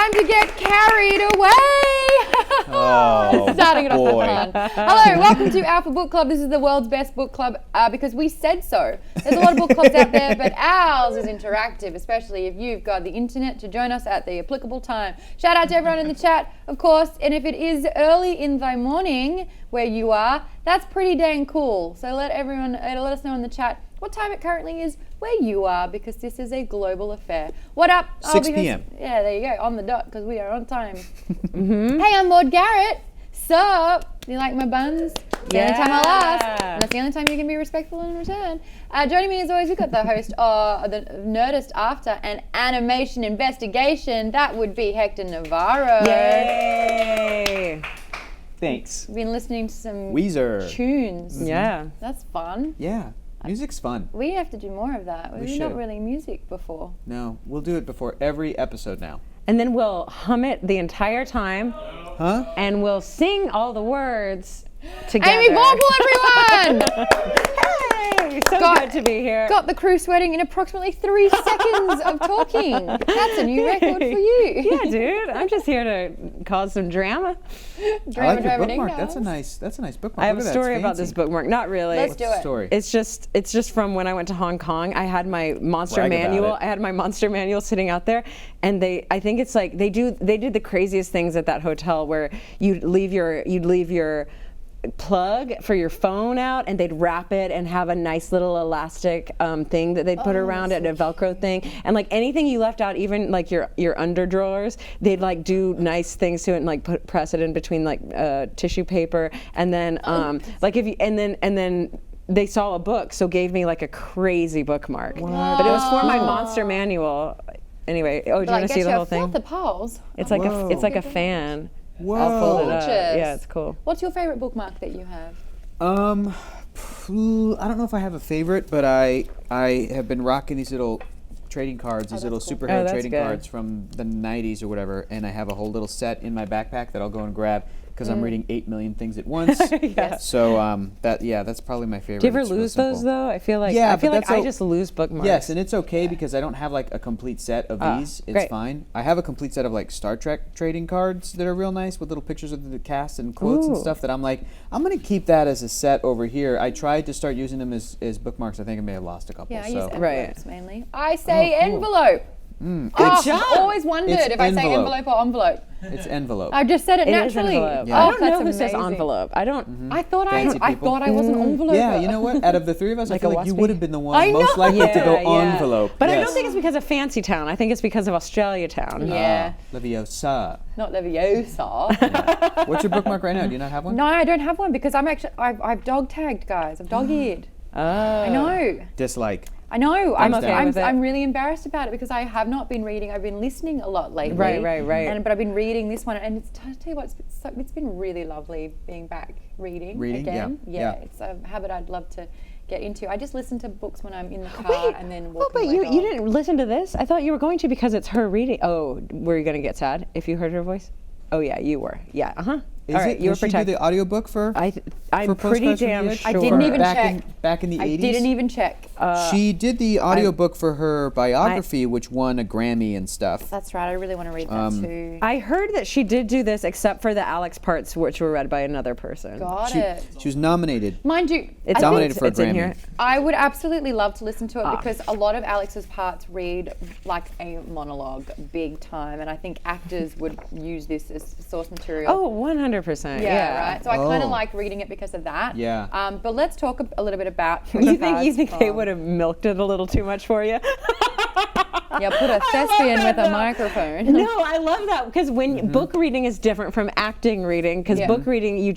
time to get carried away. Oh, Starting it off boy. with fun. Hello, welcome to Alpha Book Club. This is the world's best book club because we said so. There's a lot of book clubs out there, but ours is interactive, especially if you've got the internet to join us at the applicable time. Shout out to everyone in the chat, of course, and if it is early in the morning where you are, that's pretty dang cool. So let us know in the chat what time it currently is where you are, because this is a global affair. What up? 6 p.m. Yeah, there you go, on the dot, because we are on time. Hey, I'm Maude Garrett. Sup? Do you like my buns? It's the only time I'll ask. And that's the only time you can be respectful in return. Joining me as always, we've got the host of the Nerdist After an Animation Investigation. That would be Hector Navarro. Yay! Thanks. We've been listening to some Weezer. tunes. Yeah. That's fun. Yeah, music's fun. We have to do more of that. We've not should. really music before. No, we'll do it before every episode now. And then we'll hum it the entire time. Huh? And we'll sing all the words together. Amy Vorpahl, everyone! Hey! So good to be here. Got the crew sweating in approximately 3 seconds of talking. That's a new record for you. Yeah, dude. I'm just here to cause some drama. I like your bookmark. That's a nice bookmark. I have Look a at that, story it's about this fancy. bookmark. Not really. Let's do What's the it. story? It's just from when I went to Hong Kong. I had my monster Brag about manual. it. I had my monster manual sitting out there, and I think it's like they did the craziest things at that hotel where you'd leave your plug for your phone out, and they'd wrap it and have a nice little elastic thing that they'd put around it, a Velcro thing, and like anything you left out, even like your underdrawers, they'd like do nice things to it and like press it in between like tissue paper, and then like if you and then they saw a book, so gave me like a crazy bookmark. But it was for my monster manual. Anyway, do you want to see the whole thing? The poles. It's like it's like a fan. Whoa. I'll fold it up. Gorgeous. Yeah, it's cool. What's your favorite bookmark that you have? I don't know if I have a favorite, but I have been rocking these little trading cards, these little cool. superhero that's trading good. cards from the 90s or whatever, and I have a whole little set in my backpack that I'll go and grab because I'm reading 8 million things at once. Yes. So that's probably my favorite. Do you ever It's real lose those simple. though? I feel like Yeah, I feel but like that's I just lose bookmarks. Yes, and it's okay because I don't have like a complete set of these. It's great. fine. I have a complete set of like Star Trek trading cards that are real nice with little pictures of the cast and quotes and Ooh. stuff that I'm like, I'm going to keep that as a set over here. I tried to start using them as bookmarks. I think I may have lost a couple. Yeah, I so. use Right. envelopes mainly. I say cool. envelope. Good I've job. always wondered It's if I say envelope. envelope or envelope. It's envelope. I just said it It is naturally. envelope. Yeah. I don't know that's who says amazing. envelope. I don't. I thought Fancy I people. thought I was an envelope. Yeah, you know what? Out of the three of us, Like I feel a like you waspy? would have been the one I most know. likely to go Yeah. envelope. But I Yes. don't think it's because of Fancy Town. I think it's because of Australia Town. Yeah. Leviosa. Not Leviosa. What's your bookmark right now? Do you not have one? No, I don't have one because I've dog tagged, guys. I've dog-eared. I know. Dislike. I know. I'm Thumbs down. okay with it. I'm really embarrassed about it because I have not been reading. I've been listening a lot lately. Right. But I've been reading this one, and tell you what, it's been really lovely being back reading Reading? again. Yeah. It's a habit I'd love to get into. I just listen to books when I'm in the car and then walking but my you dog. didn't listen to this? I thought you were going to because it's her reading. Oh, were you going to get sad if you heard her voice? Oh yeah, you were. Yeah. Is All right, it? you were Does she do protected. the audiobook for? I'm for pretty Postcards from the damn Edge? sure. I didn't even back check. back in the 80s? I didn't even check. She did the audiobook for her biography, which won a Grammy and stuff. That's right. I really want to read that too. I heard that she did do this, except for the Alex parts, which were read by another person. Got She, it. she was nominated. Mind you, It's I nominated think for a it's in Grammy. here. I would absolutely love to listen to it because a lot of Alex's parts read like a monologue big time, and I think actors would use this as source material. Oh, 100%. yeah, right. So I kind Oh. of like reading it because of that. Yeah. But let's talk a little bit about. You think they from- would have milked it a little too much for you? Yeah, put a thespian with a microphone. No, I love that because when book reading is different from acting reading, because Yeah. book reading you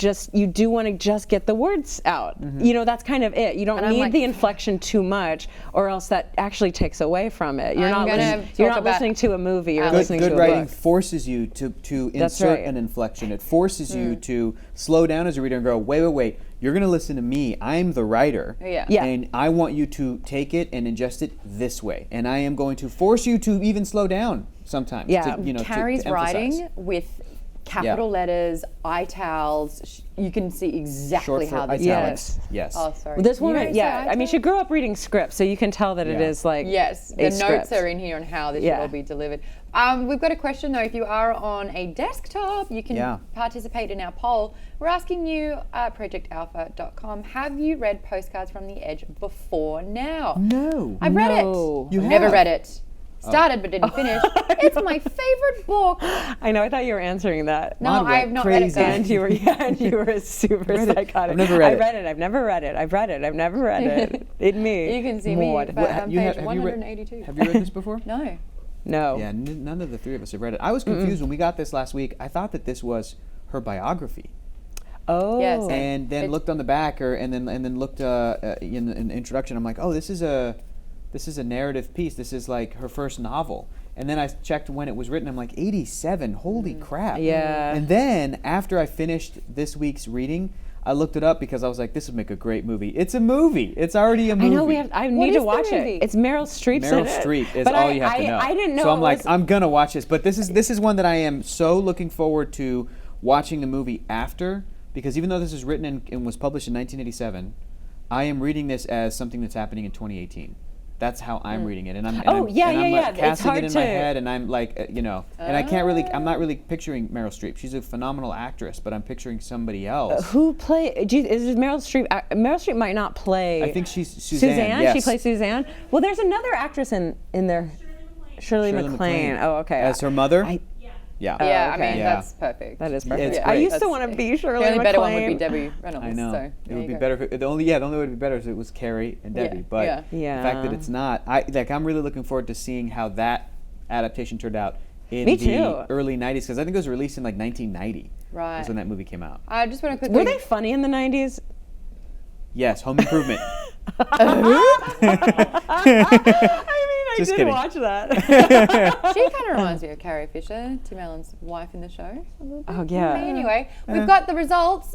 do want to just get the words out. You know, that's kind of it. You don't And I'm need like- the inflection too much, or else that actually takes away from it. You're I'm not gonna listening, talk you're not about listening to a movie. You're Alex. listening Good to a writing book. forces you to That's insert right. an inflection. It forces you to slow down as a reader and go, wait. You're going to listen to me. I'm the writer. Yeah. Yeah. And I want you to take it and ingest it this way. And I am going to force you to even slow down sometimes. Yeah. To, you know, to Carrie's emphasize. writing with capital letters, itals. You can see exactly Short how for this italics. works. Yes. Oh, sorry. This You woman, don't say yeah. I mean, she itals? grew up reading scripts, so you can tell that it Yeah. is like Yes, a the notes script. are in here on how this Yeah. will be delivered. We've got a question though. If you are on a desktop, you can participate in our poll. We're asking you at projectalpha.com, have you read Postcards from the Edge before now? No. I've read it. You I've never have? read it. Started but didn't finish. It's my favorite book. I know. I thought you were answering that. No, Maude I have not crazy. read it. And you were super psychotic. I've never read I it. read it. I've never read it. I've read it. I've never read it. It me. You can see Maude. me on You page have you read- 182. Have you read this before? No. No. Yeah, none of the three of us have read it. I was confused when we got this last week. I thought that this was her biography, Oh. Yes. and then looked on the back, and then looked in the introduction. I'm like, oh, this is a narrative piece. This is like her first novel. And then I checked when it was written. I'm like, 87. Holy crap! Yeah. And then after I finished this week's reading, I looked it up because I was like, this would make a great movie. It's a movie. It's already a movie. I know we have. I need is to the watch movie? it. It's Meryl Streep's in Meryl it. Streep is But all you have to know. I didn't know. So I'm it like, was- I'm gonna watch this. But this is one that I am so looking forward to watching the movie after, because even though this is written and was published in 1987, I am reading this as something that's happening in 2018. That's how I'm reading it, and I'm like, It's casting hard it in to. my head, and I'm like, and I can't really, I'm not really picturing Meryl Streep. She's a phenomenal actress, but I'm picturing somebody else. Who play? Is Meryl Streep? Meryl Streep might not play. I think she's Suzanne. She Yes. plays Suzanne. Well, there's another actress in there. Shirley MacLaine. Oh, okay. As her mother. I- Yeah. Yeah, I okay. mean, Yeah. that's perfect. That is Yeah, perfect. it's I great. used to want to be Shirley The only MacLaine. better one would be Debbie Reynolds. I know. So It there would you be go. better if the only way it would be better is if it was Carrie and Debbie. Yeah, But yeah. Yeah. the fact that it's not, I'm really looking forward to seeing how that adaptation turned out in Me the too. early 90s, because I think it was released in like 1990. Right. Was when that movie came out. I just want to quickly. Were they funny in the 90s? Yes, Home Improvement. I Just did kidding. watch that. She kind of reminds me of Carrie Fisher, Tim Allen's wife in the show. A little bit. Oh, yeah. Anyway, we've got the results.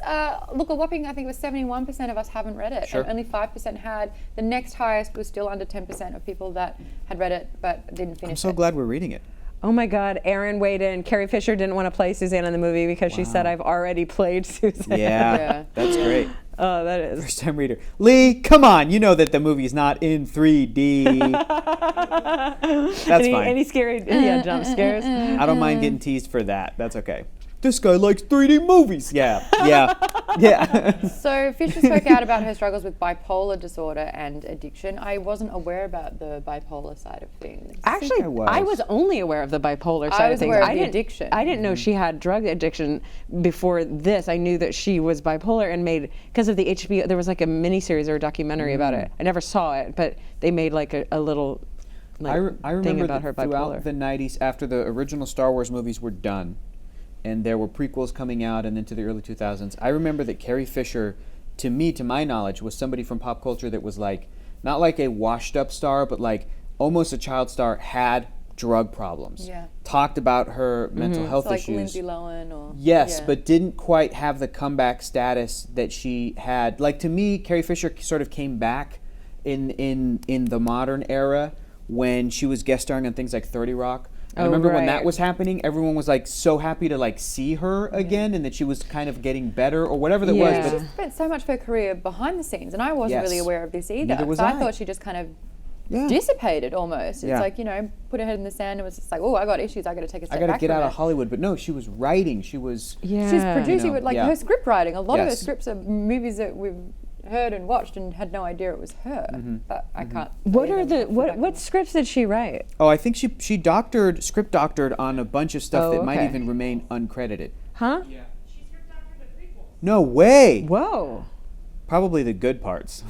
Look, a whopping, I think it was 71% of us haven't read it. Sure. And only 5% had. The next highest was still under 10% of people that had read it but didn't finish I'm so it. glad we're reading it. Oh my God, Erin weighed in. Carrie Fisher didn't want to play Suzanne in the movie because she said, I've already played Suzanne. Yeah, Yeah. that's great. Oh, that is. First time reader. Lee, come on. You know that the movie's not in 3D. That's fine. Any scary jump scares? I don't mind getting teased for that. That's okay. This guy likes 3D movies. Yeah. So Fisher spoke out about her struggles with bipolar disorder and addiction. I wasn't aware about the bipolar side of things. Actually, I I was. was only aware of the bipolar side was of things. aware of I the didn't, addiction. I didn't know she had drug addiction before this. I knew that she was bipolar and made, because of the HBO, there was like a miniseries or a documentary about it. I never saw it, but they made like a little I remember thing about her throughout bipolar. the 90s, after the original Star Wars movies were done, and there were prequels coming out and into the early 2000s, I remember that Carrie Fisher, to my knowledge, was somebody from pop culture that was like, not like a washed up star, but like almost a child star, had drug problems. Yeah. Talked about her mental health It's like issues. Lindsay Lohan or... Yes, yeah. but didn't quite have the comeback status that she had. Like, to me, Carrie Fisher sort of came back in the modern era when she was guest starring on things like 30 Rock. I remember when that right. was happening, everyone was like so happy to like see her again, and that she was kind of getting better or whatever that Yeah. was. But She spent so much of her career behind the scenes, and I wasn't really Yes. aware of this either. Neither was so I I. thought she just kind of yeah. dissipated almost. It's Yeah. like, put her head in the sand and was just like, oh, I got issues, I got to take a step I got to back get from out it. of Hollywood. But no, she was writing. She was. Yeah. She's producing, You know, but like yeah. her script writing, a lot of her Yes. scripts are movies that we've heard and watched and had no idea it was her. But I can't. What tell are you the them off back what scripts did she write? Oh, I think she script doctored on a bunch of stuff Oh, that might okay. even remain uncredited. Huh? She script doctored the prequels. No way. Whoa. Probably the good parts.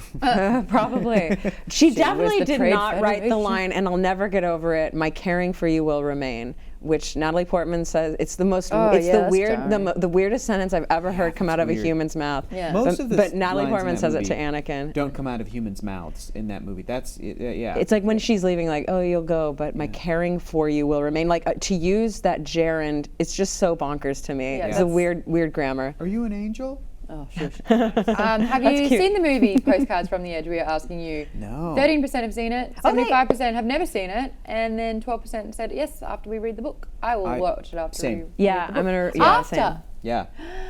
Probably. She definitely the did Trade not write the Federation. line, and I'll never get over it, my caring for you will remain, which Natalie Portman says, it's the most, Oh, it's yeah, the that's weird, jarring. the weirdest sentence I've ever heard come out of a weird. human's mouth. Yeah. Most But, of the but Natalie lines in Portman that says it to movie Anakin. don't come out of humans' mouths in that movie. That's yeah. It's like when she's leaving, like, oh, you'll go, but my caring for you will remain. Like, to use that gerund, it's just so bonkers to me. Yeah, It's a that's- weird grammar. Are you an angel? Oh, shush. Have you cute. seen the movie Postcards from the Edge? We are asking you. No. 13% have seen it, 75% have never seen it, and then 12% said yes after we read the book. I will watch it after same. we read Yeah, the book. I'm gonna, yeah, After. same.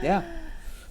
Yeah.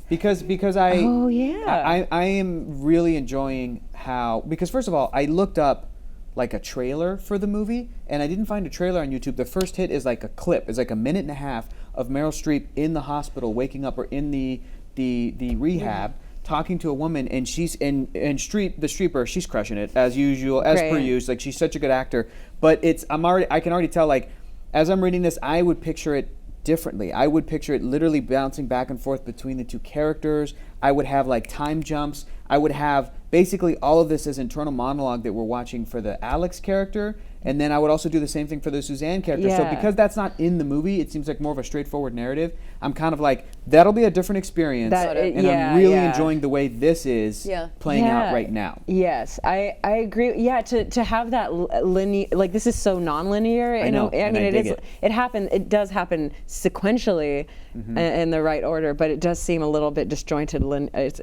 Because I Oh, yeah. I am really enjoying how, because first of all, I looked up like a trailer for the movie, and I didn't find a trailer on YouTube. The first hit is like a clip. It's like a minute and a half of Meryl Streep in the hospital, waking up, or in the rehab, talking to a woman, and she's the Streeper, she's crushing it as usual, as per usual. Like, she's such a good actor. But I can already tell, like, as I'm reading this, I would picture it differently. I would picture it literally bouncing back and forth between the two characters. I would have like time jumps. I would have basically all of this as internal monologue that we're watching for the Alex character, and then I would also do the same thing for the Suzanne character. So because that's not in the movie, it seems like more of a straightforward narrative. I'm kind of like, that'll be a different experience, and I'm really enjoying the way this is playing out right now. Yes, I agree. Yeah, to have that linear, like, this is so non-linear. I know. I mean, it does happen sequentially in the right order, but it does seem a little bit disjointed.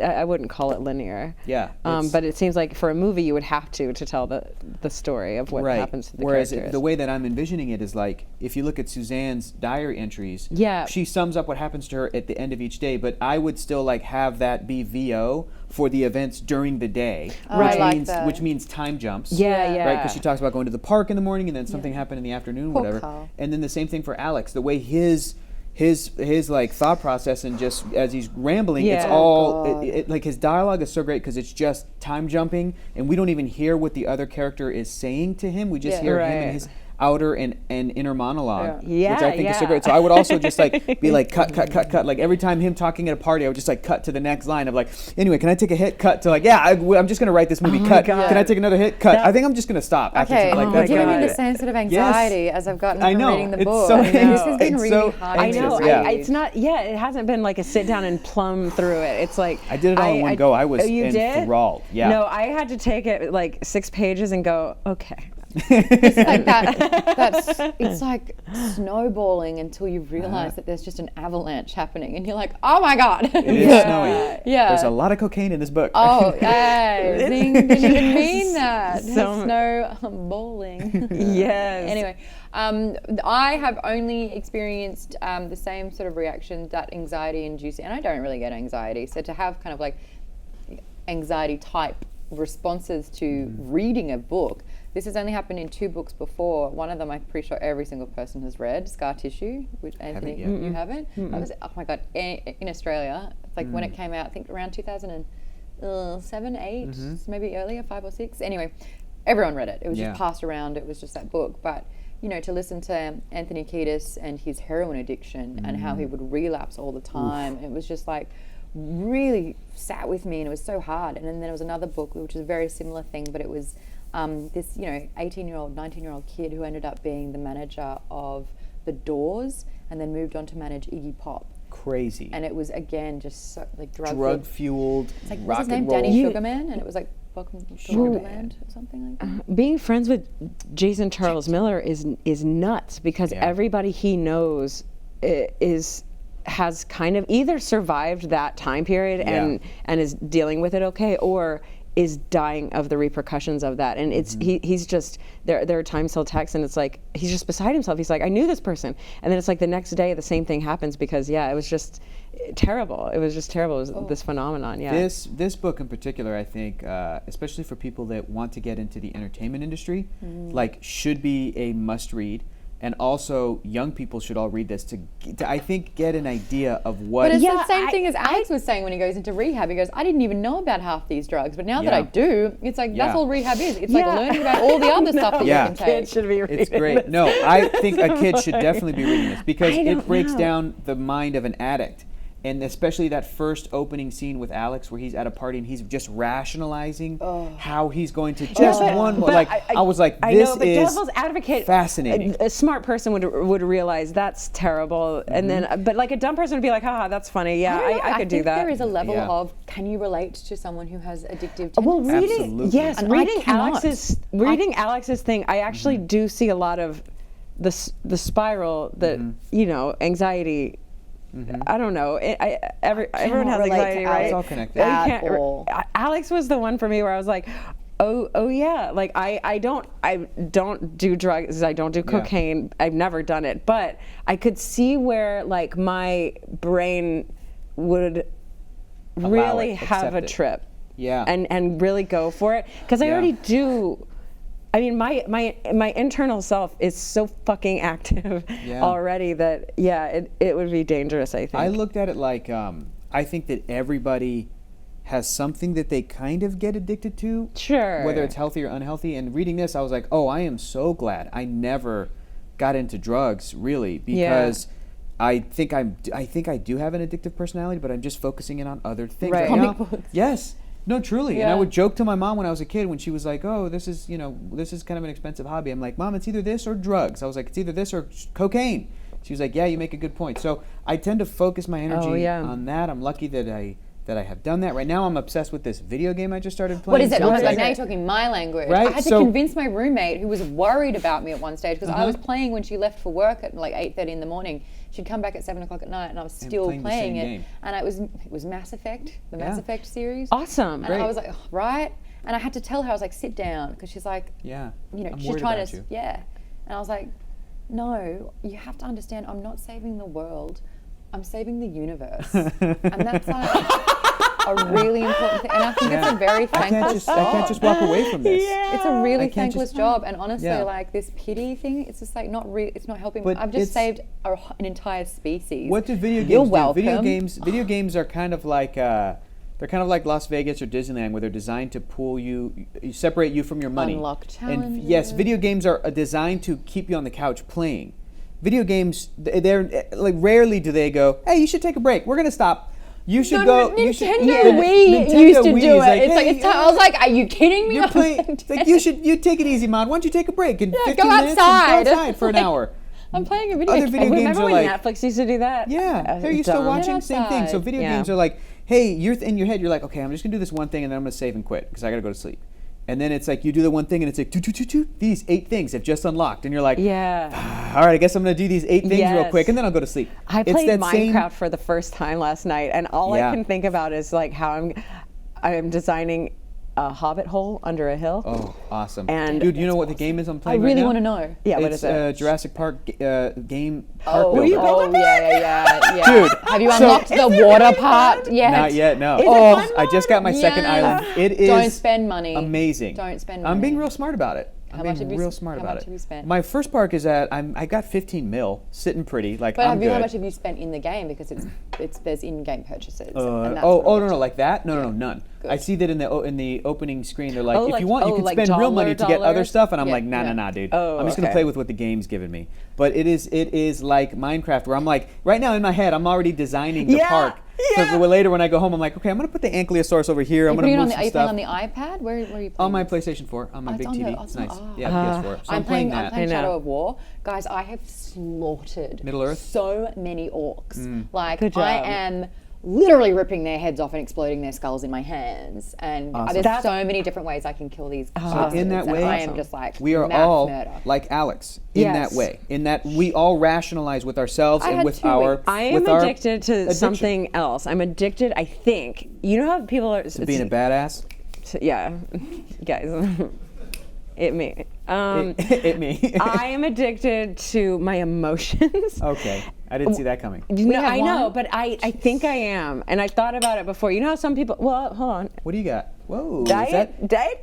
I wouldn't call it linear. Yeah. But it seems like for a movie, you would have to tell the story of what happens to the characters. Whereas the way that I'm envisioning it is like, if you look at Suzanne's diary entries, she sums up what happens to her at the end of each day, but I would still like have that be VO for the events during the day, which means time jumps. Right, because she talks about going to the park in the morning and then something happened in the afternoon, whatever. And then the same thing for Alex, the way his like thought process, and just as he's rambling, it's all like his dialogue is so great because it's just time jumping, and we don't even hear what the other character is saying to him. We just hear him and his outer and inner monologue, which I think is so great. So I would also just like be like cut. Like every time him talking at a party, I would just like cut to the next line of like, anyway, can I take a hit? Cut to like, I'm just gonna write this movie. Cut. Can I take another hit? Cut. I think I'm just gonna stop. Okay, after you're giving me the same sort of anxiety as I've gotten from reading the book. This has been really hard. I know. It's not. Yeah, it hasn't been like a sit down and plumb through it. It's like I did it all in one go. I was enthralled. Yeah. No, I had to take it like 6 pages and go, okay. It's like it's like snowballing until you realize that there's just an avalanche happening, and you're like, oh my god. It is snowing. Yeah. There's a lot of cocaine in this book. Oh, hey. Didn't even mean that. Snowballing. Yes. Anyway, I have only experienced the same sort of reaction that anxiety induced, and I don't really get anxiety. So to have kind of like anxiety type responses to reading a book. This has only happened in 2 books before. One of them I'm pretty sure every single person has read, Scar Tissue, which Anthony, you haven't? That was, oh my God, in Australia. It's like when it came out, I think around 2007, 8, maybe earlier, 5 or 6. Anyway, everyone read it. It was just passed around. It was just that book. But, you know, to listen to Anthony Kiedis and his heroin addiction and how he would relapse all the time, it was just like, really sat with me, and it was so hard. And then there was another book which was a very similar thing, but it was this 18-year-old, 19-year-old kid who ended up being the manager of The Doors and then moved on to manage Iggy Pop. Crazy. And it was again just so, like drug fueled. It's like, rock what's his name? and roll. Danny Sugarman, and it was like Welcome to Wonderland or something like that. Being friends with Jason Charles Miller is nuts because everybody he knows has kind of either survived that time period and is dealing with it okay, or is dying of the repercussions of that. And it's he's just there are times he'll text and it's like he's just beside himself. He's like, I knew this person, and then it's like the next day the same thing happens because it was just terrible. It was just terrible. It was this phenomenon. This book in particular, I think, especially for people that want to get into the entertainment industry, like should be a must read. And also, young people should all read this to I think, get an idea of what... But it's the same thing as Alex was saying when he goes into rehab. He goes, I didn't even know about half these drugs, but now that I do, it's like, that's all rehab is. It's like learning about all the other stuff that you can take. Kids should be reading It's great. No, I think a kid should definitely be reading this because it breaks down the mind of an addict. And especially that first opening scene with Alex where he's at a party and he's just rationalizing how he's going to just one more. Like, I was like, this is devil's advocate, fascinating. A smart person would realize that's terrible. And then, but like a dumb person would be like, haha, that's funny. Yeah, I could do that. There is a level of, can you relate to someone who has addictive tendencies? Well, reading And Alex's thing, I actually do see a lot of the spiral that, anxiety. I don't know. Everyone has anxiety, right? It's all connected. Alex was the one for me where I was like, oh yeah. Like I don't do drugs. I don't do cocaine. I've never done it. But I could see where like my brain would really have a trip. Yeah. And really go for it because I already do. I mean, my internal self is so fucking active Yeah. already that it would be dangerous, I think. I looked at it like I think that everybody has something that they kind of get addicted to. Sure. Whether it's healthy or unhealthy. And reading this, I was like, oh, I am so glad I never got into drugs, really, because I think I do have an addictive personality, but I'm just focusing in on other things Right. right now. Comic books. Yes. No, truly. And I Yeah. would joke to my mom when I was a kid when she was like, oh, this is kind of an expensive hobby. I'm like, Mom, it's either this or drugs. I was like, it's either this or cocaine. She was like, yeah, you make a good point. So I tend to focus my energy on that. I'm lucky that I have done that. Right now I'm obsessed with this video game I just started playing. What is it? So Oh my it's God, like- now you're talking my language. Right, I had to so- convince my roommate, who was worried about me at one stage, because I was playing when she left for work at like 8:30 in the morning. She'd come back at 7 o'clock at night, and I was still playing the playing same it. game. And it was Mass Effect, the Mass Yeah. Effect series. Awesome. And I was like, oh, right? And I had to tell her, I was like, sit down, because she's like, Yeah. I'm worried trying about to, you. yeah. And I was like, no, you have to understand, I'm not saving the world, I'm saving the universe. And that's like a really important thing. And I think it's a very thankless I job. can't just walk away from this. It's a really I can't thankless just- job, and honestly, Yeah. like this pity thing, it's just like it's not helping. But I've just it's- saved an entire species. What do video games You're do? welcome. Video games are kind of like they're kind of like Las Vegas or Disneyland, where they're designed to pull you separate you from your money. Unlock And yes, challenges. video games are designed to keep you on the couch playing. Video games, they're like rarely do they go, hey, you should take a break. We're gonna stop. You should go. Nintendo you should, Wii Nintendo used to Wii do is it. It's like hey, it's time. I was like, are you kidding me? you're I was playing. like, It's like you take it easy, Maude. Why don't you take a break in 15 go minutes and outside. go outside for an Like, hour? I'm playing a video Other game. video games Remember are when like Netflix used to do that? yeah, they're used to dumb. watching Get same thing. So outside. video Yeah. games are like, hey, you're in your head, you're like, okay, I'm just gonna do this one thing and then I'm gonna save and quit because I gotta go to sleep. And then it's like you do the one thing and it's like, these 8 things have just unlocked, and you're like, Yeah. all right, I guess I'm gonna do these 8 things real Yes. quick and then I'll go to sleep. I It's played that Minecraft for the first time last night, and all Yeah. I can think about is like how I'm designing a hobbit hole under a hill. Oh, awesome. And- dude, you know what the game is I'm I playing really right now? want to know. Yeah, what it's is it? Jurassic Park game park Oh, builder. you built a yeah. Dude, Have you so- unlocked the water part yet? Not yet, no. Is it Oh, fun I just got my second Yes. island. It is Don't spend money. amazing. Don't spend I'm being money. real smart about it. How I'm much being have you real s- smart how about much it. have you spent? My first park is at I got 15 mil sitting pretty like But I'm good. how much have you spent in the game? Because there's in-game purchases. and Oh, that's what I'm no, like that? No, none. Good. I see that in the opening screen. They're like, Oh, if like- you want, you oh, can like spend real money to get other dollars? stuff. And I'm Yeah, like, nah, yeah. dude. Oh, I'm just gonna okay. play with what the game's given me. But it is like Minecraft, where I'm like, right now in my head, I'm already designing the Yeah, park. yeah. So later when I go home, I'm like, okay, I'm gonna put the Ankylosaurus over here. I'm Are gonna you move playing some on the stuff. iPad? Where are you playing? On my this? PlayStation 4, on my Oh, big it's on TV. the- oh, It's it's on- nice. oh. Yeah, PS4. So I'm playing that. I'm playing I know. Shadow of War. Guys, I have slaughtered Middle-earth? so many orcs. Like, Good I job. am literally ripping their heads off and exploding their skulls in my hands. And Awesome. there's so many different ways I can kill these So bastards. in that and way, I am just like we are mass all murder. like Alex in Yes. that way. In that we all rationalize with ourselves I and had with 2 our. weeks. I am with our addicted to addiction. something else. I'm addicted, I think. You know how people are Being a badass. yeah, guys. It me. It me. I am addicted to my emotions. Okay, I didn't see that coming. No, have I know, one? but I think I am, and I thought about it before. You know how some people? Well, hold on. What do you got? Whoa, Diet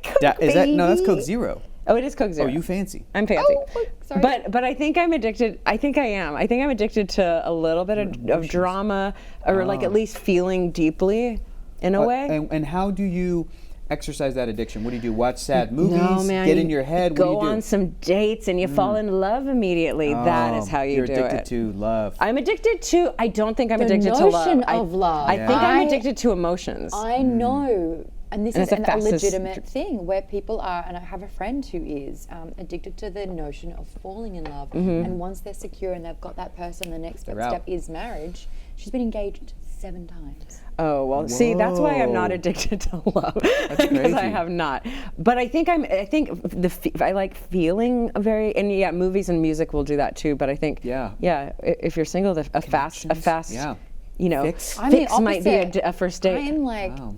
Coke. is that no? That's Coke baby. Zero. Oh, it is Coke Zero. Oh, you fancy. I'm fancy. Oh, sorry. But I think I'm addicted. I think I am. I think I'm addicted to a little bit of drama, or like at least feeling deeply, in a way. And how do you exercise that addiction? What do you do? Watch sad movies? No, man. Get you in your head? Go what do you do? on some dates and you fall in love immediately. That is how you You're do addicted it. to love. I'm addicted to. I don't think I'm The addicted to love. notion of love. I think I'm I- addicted to emotions. I know. And this And is it's the a fastest- legitimate thing where people are, and I have a friend who is addicted to the notion of falling in love. And once they're secure and they've got that person, the next They're step out. is marriage. She's been engaged 7 times. Oh well, see, that's why I'm not Whoa. addicted to love because crazy. I have not. But I think I like feeling very, and yeah, movies and music will do that too. But I think if you're single, a fast, Yeah. you know, Fix. I'm the fix might be opposite. a first date. I am like, Wow.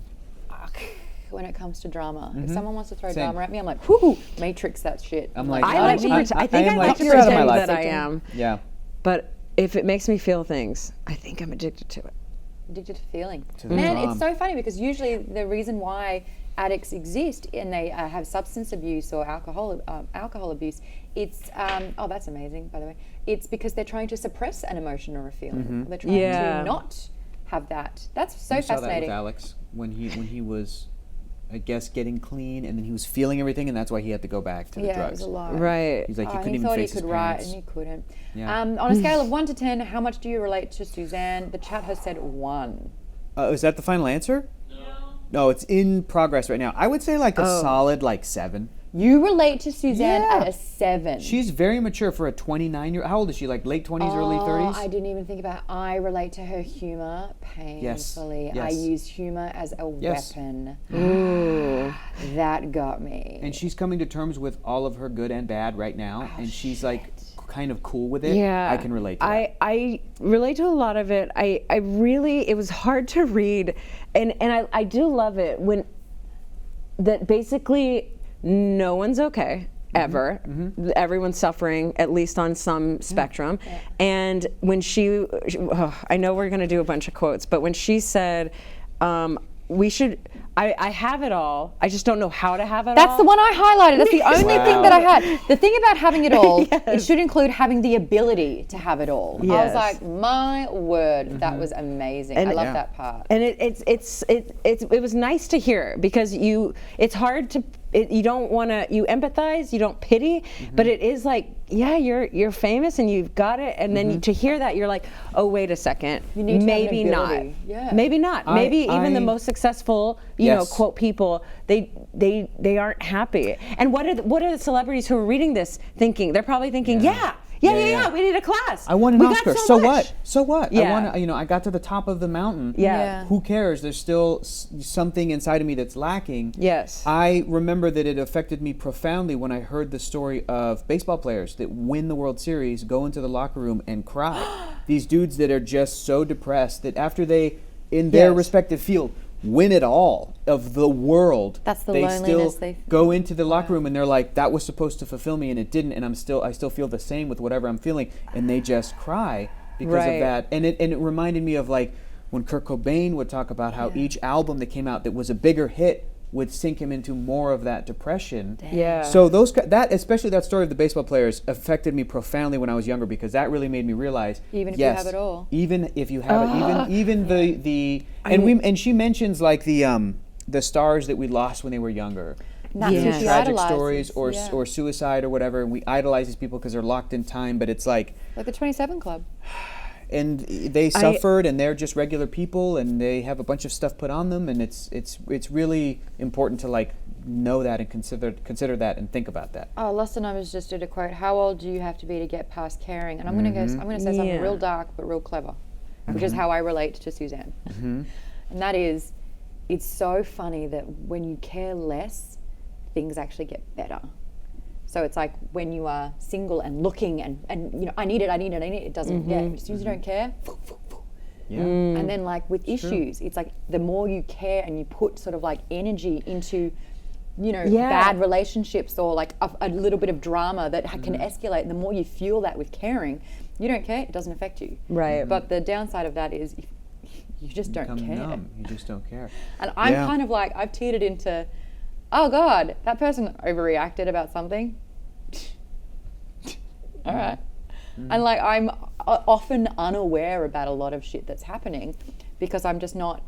fuck, when it comes to drama. If someone wants to throw Same. drama at me, I'm like, whoo, Matrix that shit. I'm like, I like to I- pretend. I I think am I like, like to "You're out of my pretend life." that I am. Yeah. But if it makes me feel things, I think I'm addicted to it. Addicted to feeling. To the Man, drum. it's so funny because usually the reason why addicts exist and they have substance abuse or alcohol abuse, it's that's amazing, by the way. It's because they're trying to suppress an emotion or a feeling. They're trying to not have that. That's so You saw that fascinating. with Alex when he was, I guess, getting clean, and then he was feeling everything, and that's why he had to go back to the drugs. Yeah, it was a lot. Right. He's like, he And couldn't he even thought he face his could write, parents. and he couldn't. Yeah. On a scale of 1 to 10, how much do you relate to Suzanne? The chat has said 1. Is that the final answer? No, it's in progress right now. I would say like a solid 7. You relate to Suzanne Yeah. at a 7. She's very mature for a 29-year. How old is she? Like late 20s, early 30s? I didn't even think about. I relate to her humor painfully. Yes. I use humor as a Yes. weapon. Ooh. That got me. And she's coming to terms with all of her good and bad right now, and she's like kind of cool with it. Yeah, I can relate to that. I relate to a lot of it. I really, it was hard to read, and I do love it when that basically no one's okay ever. Everyone's suffering, at least on some spectrum. And when I know we're going to do a bunch of quotes, but when she said, we should, I have it all, I just don't know how to have it all. That's the one I highlighted. That's the only thing that I Wow. had. The thing about having it all, it should include having the ability to have it all. I was Yes. like, my word, that was amazing. And- I love Yeah. that part. And it was nice to hear, because it's hard to, you don't want to, you empathize, you don't pity, but it is like, yeah, you're famous and you've got it, and then to hear that, you're like, oh, wait a second, You need to have an maybe not, ability. Yeah. maybe not, maybe even the I- most successful, you know, Yes. quote people, they aren't happy. And what are the celebrities who are reading this thinking? They're probably thinking, yeah, we need a class. I won an We Oscar. got So much. what? So what? Yeah. I got to the top of the mountain. Yeah. Who cares? There's still something inside of me that's lacking. Yes. I remember that it affected me profoundly when I heard the story of baseball players that win the World Series, go into the locker room and cry. These dudes that are just so depressed that after they, in their Yes. respective field, win it all of the world, That's the they loneliness still they go into the locker room and they're like, that was supposed to fulfill me and it didn't, and I still feel the same with whatever I'm feeling, and they just cry because Right. of that. And it reminded me of like when Kurt Cobain would talk about how each album that came out that was a bigger hit would sink him into more of that depression. Yeah. So especially that story of the baseball players affected me profoundly when I was younger, because that really made me realize, Even if you have it all. even if you have it, even the and she mentions like the stars that we lost when they were younger. And that's Yeah. who she Tragic idolizes. stories or Yeah. or suicide or whatever, and we idolize these people because they're locked in time, but it's like, Like the 27 Club. and they suffered, and they're just regular people, and they have a bunch of stuff put on them, and it's really important to like know that and consider that and think about that. Oh, Lust and I was just did a quote. How old do you have to be to get past caring? And I'm gonna say something Yeah. real dark but real clever, which is how I relate to Suzanne. And that is, it's so funny that when you care less, things actually get better. So it's like when you are single and looking and you know, I need it, it doesn't get. As soon as you don't care, Yeah. and then like with issues, it's like the more you care and you put sort of like energy into, you know, Yeah. bad relationships or like a little bit of drama that can escalate, the more you fuel that with caring, you don't care, it doesn't affect you. Right. But the downside of that is you just don't Become care. numb. You just don't care. And I'm Yeah. kind of like, I've teetered it into, oh God, that person overreacted about something. All right. And like, I'm often unaware about a lot of shit that's happening because I'm just not,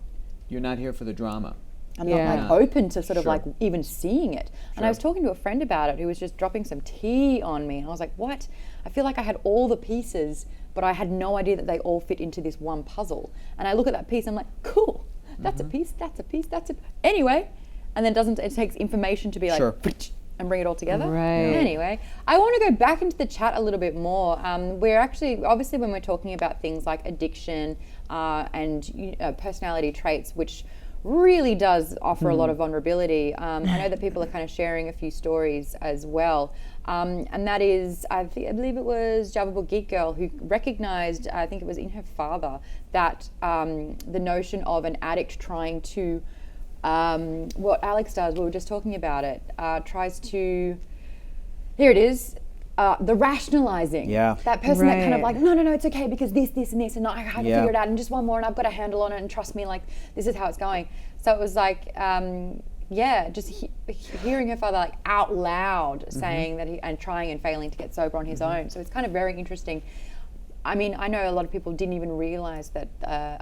You're not here for the drama. I'm Yeah. not like open to sort of Sure. like even seeing it. And I was talking to a friend about it who was just dropping some tea on me. And I was like, what? I feel like I had all the pieces, but I had no idea that they all fit into this one puzzle. And I look at that piece and I'm like, cool, that's a piece, that's a piece, that's a, anyway. And then it takes information to be like, Sure. and bring it all together. Right. Anyway, I want to go back into the chat a little bit more. We're actually, obviously when we're talking about things like addiction and personality traits, which really does offer a lot of vulnerability. I know that people are kind of sharing a few stories as well. And that is, I believe it was Java Book Geek Girl who recognized, I think it was in her father, that the notion of an addict trying to, what Alex does, we were just talking about it, tries to, here it is, the rationalizing. Yeah. That person that kind of Right. like, no, it's okay because this, and this, and I have to Yeah. figure it out, and just one more, and I've got a handle on it, and trust me, like, this is how it's going. So it was like, just hearing her father like out loud saying that and trying and failing to get sober on his own. So it's kind of very interesting. I mean, I know a lot of people didn't even realize that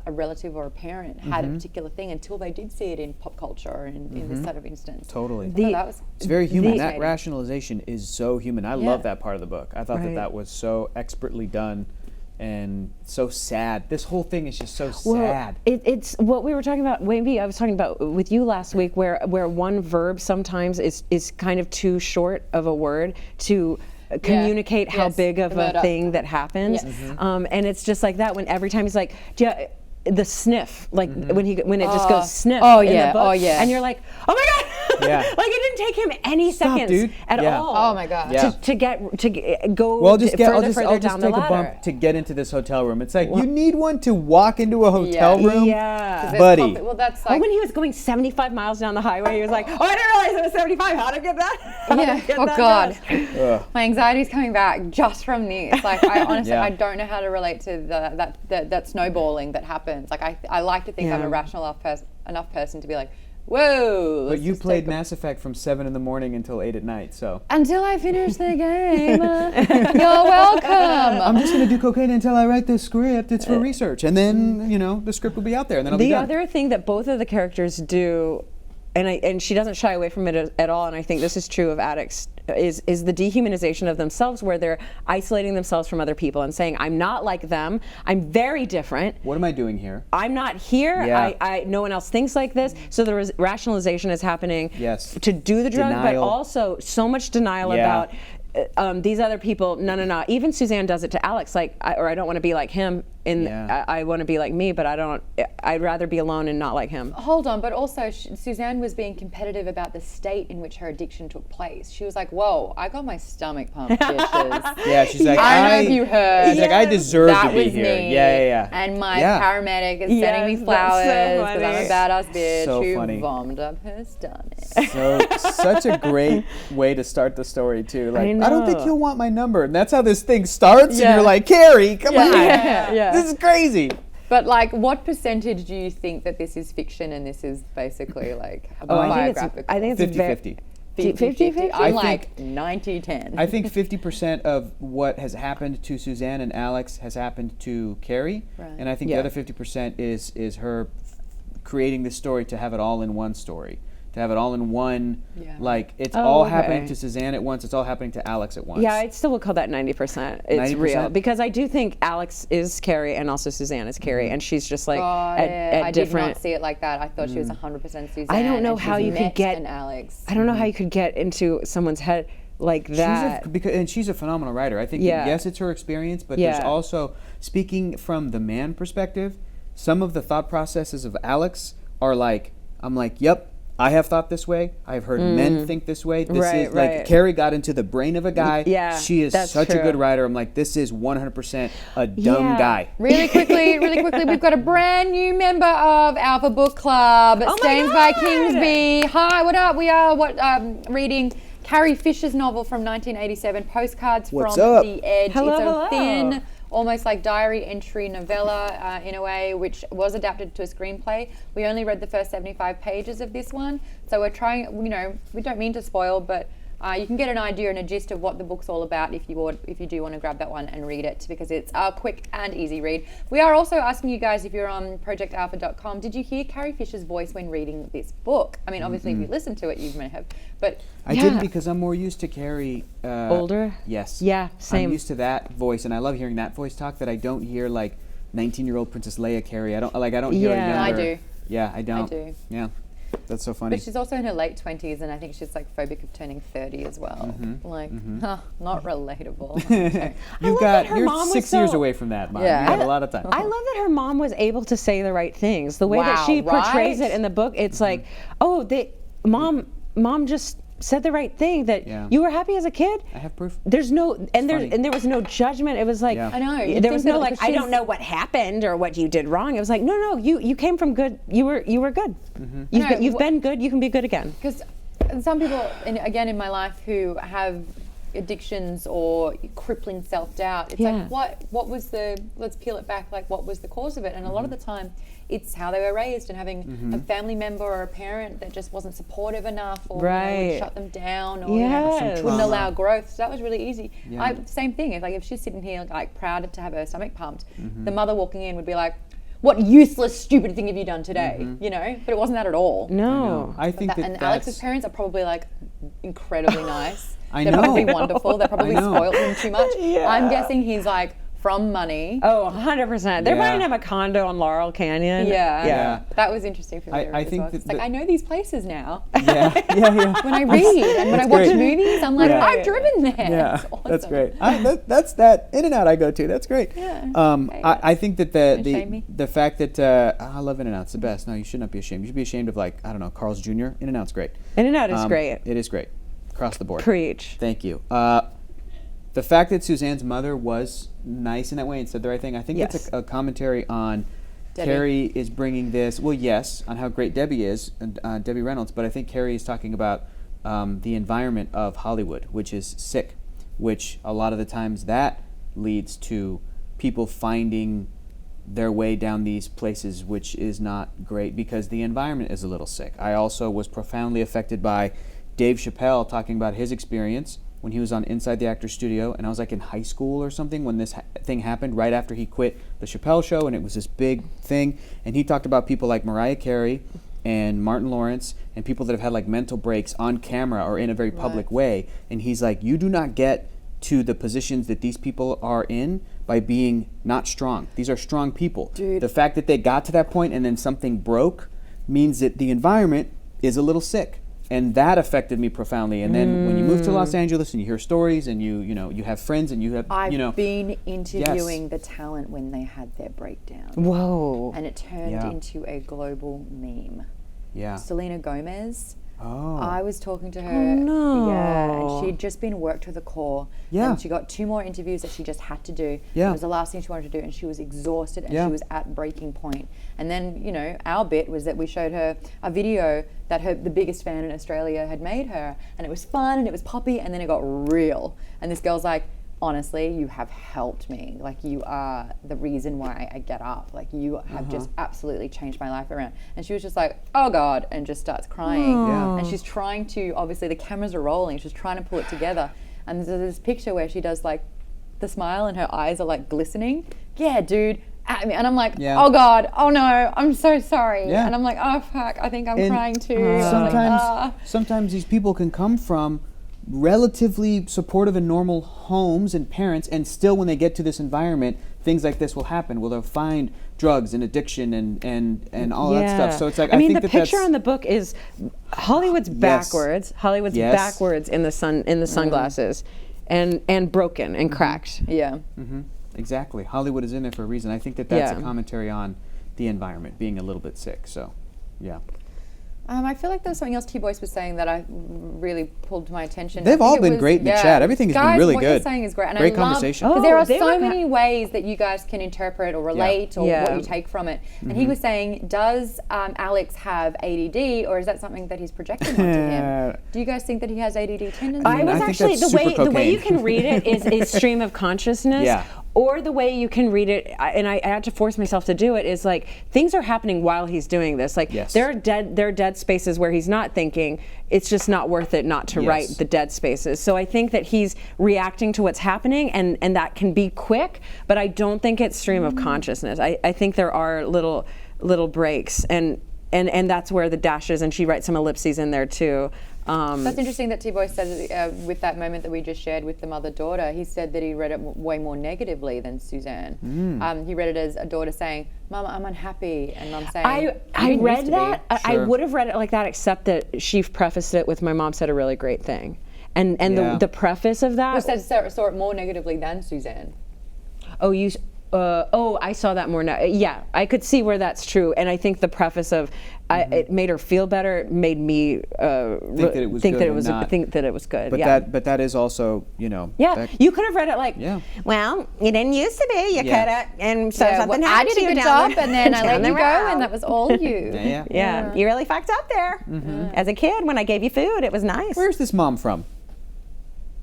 a relative or a parent had a particular thing until they did see it in pop culture or in this sort of instance. Totally. It's very human. That rationalization is so human. I love that part of the book. I thought Right. that was so expertly done and so sad. This whole thing is just so sad. It's what we were talking about. Maybe I was talking about with you last week, where one verb sometimes is kind of too short of a word to communicate how big of a thing that happens. And it's just like that when every time he's like, the sniff, like when it just goes sniff in the book, and you're like, oh my god. Like it didn't take him any seconds at all. Oh my god. To go I'll further just down take the a ladder. bump to get into this hotel room. It's like you need one to walk into a hotel room, buddy. Well, that's like when he was going 75 miles down the highway, he was like, oh, I didn't realize it was 75. How did I get that? Oh god. My anxiety's coming back just from this. Like I honestly I don't know how to relate to that snowballing that happens. Like I like to think I'm a rational enough person to be like, whoa. But you played Mass Effect from 7 in the morning until 8 at night, so. Until I finish the game. You're welcome. I'm just going to do cocaine until I write the script. It's for research. And then, the script will be out there and then I'll be done. The other thing that both of the characters do, and she doesn't shy away from it at all, and I think this is true of addicts, is the dehumanization of themselves, where they're isolating themselves from other people and saying, I'm not like them, I'm very different. What am I doing here? I'm not here, no one else thinks like this. So the rationalization is happening to do the drug, but also so much denial about these other people, no. Even Suzanne does it to Alex, like, I don't want to be like him. I want to be like me, but I'd rather be alone and not like him. Hold on, but also Suzanne was being competitive about the state in which her addiction took place. She was like, whoa, I got my stomach pumped, bitches. She's like, I don't know if you heard. She's like, I deserve that to be was here. Me. Yeah. And my paramedic is sending me flowers because I'm a badass bitch who vomed up her stomach. So such a great way to start the story too. Like, I don't think you'll want my number. And that's how this thing starts. And you're like, Carrie, come on. This is crazy. But like, what percentage do you think that this is fiction and this is basically like biographical? I think it's 50-50. 50-50? I'm like 90-10. I think 50% of what has happened to Suzanne and Alex has happened to Carrie. Right. And I think the other 50% is her creating this story to have it all in one story. To have it all in one, like it's all happening to Suzanne at once. It's all happening to Alex at once. Yeah, I still would call that 90%. It's 90%? real because I do think Alex is Carrie and also Suzanne is Carrie, and she's just like at different. I did not see it like that. I thought she was 100% Suzanne. I don't know how you could get Alex. I don't know how you could get into someone's head like that. She's a phenomenal writer. I think yes, it's her experience, but there's also, speaking from the man perspective, some of the thought processes of Alex are like, I'm like, yep. I have thought this way. I've heard men think this way. This is like Carrie got into the brain of a guy. Yeah, she is such a good writer. I'm like, this is 100% a dumb guy. Really quickly, we've got a brand new member of Alpha Book Club. Stains by Kingsby. Hi, what up? We are reading Carrie Fisher's novel from 1987, Postcards from the Edge. Hello. It's a thin, almost like diary entry novella in a way, which was adapted to a screenplay. We only read the first 75 pages of this one, so we're trying, we don't mean to spoil, but you can get an idea and a gist of what the book's all about if you do want to grab that one and read it, because it's a quick and easy read. We are also asking you guys, if you're on projectalpha.com, did you hear Carrie Fisher's voice when reading this book? I mean, obviously if you listened to it, you may have, but I didn't, because I'm more used to Carrie. Older? Yes. Yeah, same. I'm used to that voice, and I love hearing that voice talk, that I don't hear like 19-year-old Princess Leia Carrie. I don't hear a younger. I do. Yeah, I don't. I do. Yeah. That's so funny. But she's also in her late 20s, and I think she's like phobic of turning 30 as well. Not relatable. You're 6 years away from that, Mom. Yeah. You have a lot of time. I love that her mom was able to say the right things. The way that she portrays it in the book, it's like, mom just said the right thing, that you were happy as a kid. I have proof. There's no there was no judgment. It was like I know. There was no like, I don't know what happened or what you did wrong. It was like, no, you came from good. You were good. You've been good. You can be good again. Because some people, again in my life, who have addictions or crippling self-doubt, it's like, what was the, let's peel it back, like what was the cause of it? And a lot of the time it's how they were raised, and having a family member or a parent that just wasn't supportive enough, or you know, Right. would shut them down, or Yes. wouldn't allow growth. So that was really easy. Yeah. Same thing. If she's sitting here like proud to have her stomach pumped, the mother walking in would be like, "What useless, stupid thing have you done today?" You know, but it wasn't that at all. No. I think that And Alex's parents are probably like incredibly nice. I They're know. probably wonderful. They're probably I know. spoiled him too much. Yeah. I'm guessing he's like from money. Oh, 100%. They're Yeah. buying him a condo on Laurel Canyon. Yeah. Yeah. That was interesting for me. I as think well. that It's like the- I know these places now. Yeah. When I read and when I watch great. movies, I'm like, Yeah. I've driven there. Yeah, It's awesome. that's great. That's that In-N-Out I go to. That's great. Yeah. Okay, I think that shame me. the fact that I love In-N-Out. It's the best. No, you should not be ashamed. You should be ashamed of, like, I don't know, Carl's Jr. In-N-Out's great. In-N-Out is great. It is great across the board. Preach. Thank you. The fact that Suzanne's mother was nice in that way and said the right thing, I think Yes. that's a commentary on Debbie. Carrie is bringing this, well, yes, on how great Debbie is, Debbie Reynolds, but I think Carrie is talking about the environment of Hollywood, which is sick, which a lot of the times that leads to people finding their way down these places, which is not great because the environment is a little sick. I also was profoundly affected by Dave Chappelle talking about his experience when he was on Inside the Actors Studio, and I was like in high school or something when this thing happened right after he quit the Chappelle Show, and it was this big thing, and he talked about people like Mariah Carey and Martin Lawrence and people that have had like mental breaks on camera or in a very public way, and he's like, you do not get to the positions that these people are in by being not strong. These are strong people. Dude. The fact that they got to that point and then something broke means that the environment is a little sick. And that affected me profoundly. And then when you move to Los Angeles and you hear stories and you have friends and you have, I've been interviewing the talent when they had their breakdown. Whoa. And it turned Yeah. into a global meme. yeah. Selena Gomez. Oh. I was talking to her. Oh, no. Yeah, and she'd just been worked to the core. Yeah. And she got 2 more interviews that she just had to do. Yeah. It was the last thing she wanted to do, and she was exhausted and Yeah. she was at breaking point. And then, our bit was that we showed her a video that the biggest fan in Australia had made her, and it was fun and it was poppy, and then it got real. And this girl's like, honestly, you have helped me. Like, you are the reason why I get up. Like, you have just absolutely changed my life around. And she was just like, oh God, and just starts crying. Yeah. And she's trying to, obviously the cameras are rolling, she's trying to pull it together. And there's this picture where she does like the smile and her eyes are like glistening. Yeah, dude. At me. And I'm like, Yeah. oh God, oh no, I'm so sorry. Yeah. And I'm like, oh fuck, I think I'm And crying too. I'm like, Sometimes, "Ah." sometimes these people can come from relatively supportive and normal homes and parents, and still when they get to this environment, things like this will happen. Well, they'll find drugs and addiction and all that stuff. So it's like, I mean, think the that picture that's, on the book is Hollywood's backwards. Hollywood's Yes. backwards in the sunglasses, and broken and cracked. Yeah. exactly. Hollywood is in there for a reason. I think that that's Yeah. a commentary on the environment being a little bit sick. So, yeah. I feel like there's something else T-Boyce was saying that I really pulled to my attention. They've I think all it been was- great in the yeah. chat. Everything has been Guys, really what you're good. saying is great. And Great I love, conversation. because there Oh, are they so were- many ways that you guys can interpret or relate or Yeah. what you take from it. And he was saying, does Alex have ADD, or is that something that he's projecting onto him? Do you guys think that he has ADD tendencies? I was I think actually that's the way super you cocaine. can read it is a stream of consciousness. Yeah. Or the way you can read it, and I had to force myself to do it, is like things are happening while he's doing this. Like Yes. there are dead spaces where he's not thinking. It's just not worth it not to Yes. write the dead spaces. So I think that he's reacting to what's happening, and that can be quick, but I don't think it's stream of consciousness. I think there are little breaks, and that's where the dashes, and she writes some ellipses in there too. That's interesting that T-Boy said with that moment that we just shared with the mother-daughter, he said that he read it way more negatively than Suzanne. He read it as a daughter saying, Mama, I'm unhappy, and Mom saying, I "You didn't read used to that. be." I Sure. would have read it like that, except that she prefaced it with, "My mom said a really great thing," and Yeah. the preface of that. I said Sarah saw it more negatively than Suzanne. Oh, I saw that more now. Yeah, I could see where that's true, and I think the preface of it made her feel better, made me Think that it was good and not- think that it was good. But yeah. that is also, Yeah, that- you could have read it like, Yeah. well, you didn't used to be. You Yeah. could have, and so Yeah, something well, I happened did to a you good down job, the- and then I let down the you go, road. and that was all you. yeah. You really fucked up there. As a kid, when I gave you food, it was nice. Where's this mom from?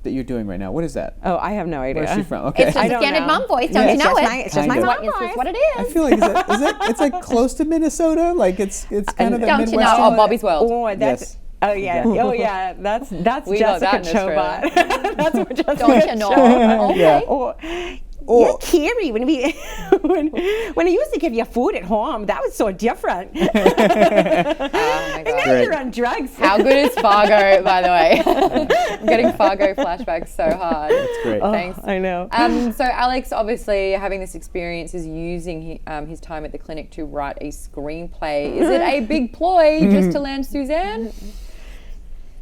that you're doing right now? What is that? Oh, I have no idea. Where's she from? Okay. It's just I a don't standard know. mum voice, don't Yeah. you know it? It's just my Kind of. mom It's voice. just what it I is. feel like it's like close to Minnesota. Like it's kind of a Don't you know? Midwestern. Oh, Bobby's World. Oh, that's. Yes. Oh yeah, Exactly. oh yeah, that's We got Jessica that in Chobot. That's what Jessica Don't you know? Chobot. Okay. Yeah. Or, Or- you're Carrie. When I used to give you food at home, that was so different. Oh my Now god. Great. you're on drugs. How good is Fargo, by the way? I'm getting Fargo flashbacks so hard. That's great. Thanks. I know. So Alex, obviously having this experience, is using his time at the clinic to write a screenplay. Is it a big ploy just to land Suzanne?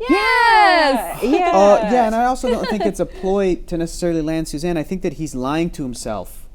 Yes. Yeah. Yeah, and I also don't think it's a ploy to necessarily land Suzanne. I think that he's lying to himself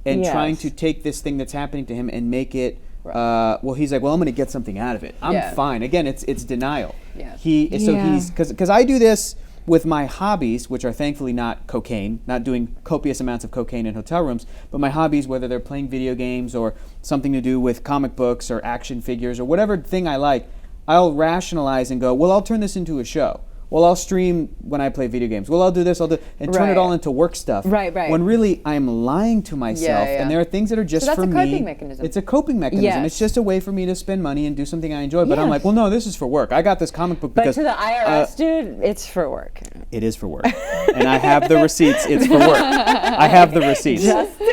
and Yes. trying to take this thing that's happening to him and make it. Well, he's like, well, I'm going to get something out of it. I'm Yeah. fine. Again, it's denial. Yeah. He's because I do this with my hobbies, which are thankfully not cocaine, not doing copious amounts of cocaine in hotel rooms, but my hobbies, whether they're playing video games or something to do with comic books or action figures or whatever thing I like, I'll rationalize and go, well, I'll turn this into a show. Well, I'll stream when I play video games. Well, I'll do this, and turn it Right. all into work stuff. Right. When really I'm lying to myself, yeah. and there are things that are just So that's for a me. coping mechanism. It's a coping mechanism. Yes. It's just a way for me to spend money and do something I enjoy. But I'm Yeah. like, well, no, this is for work. I got this comic book But because to the IRS dude, it's for work. it is for work, and I have the receipts. It's for work. I have the receipts.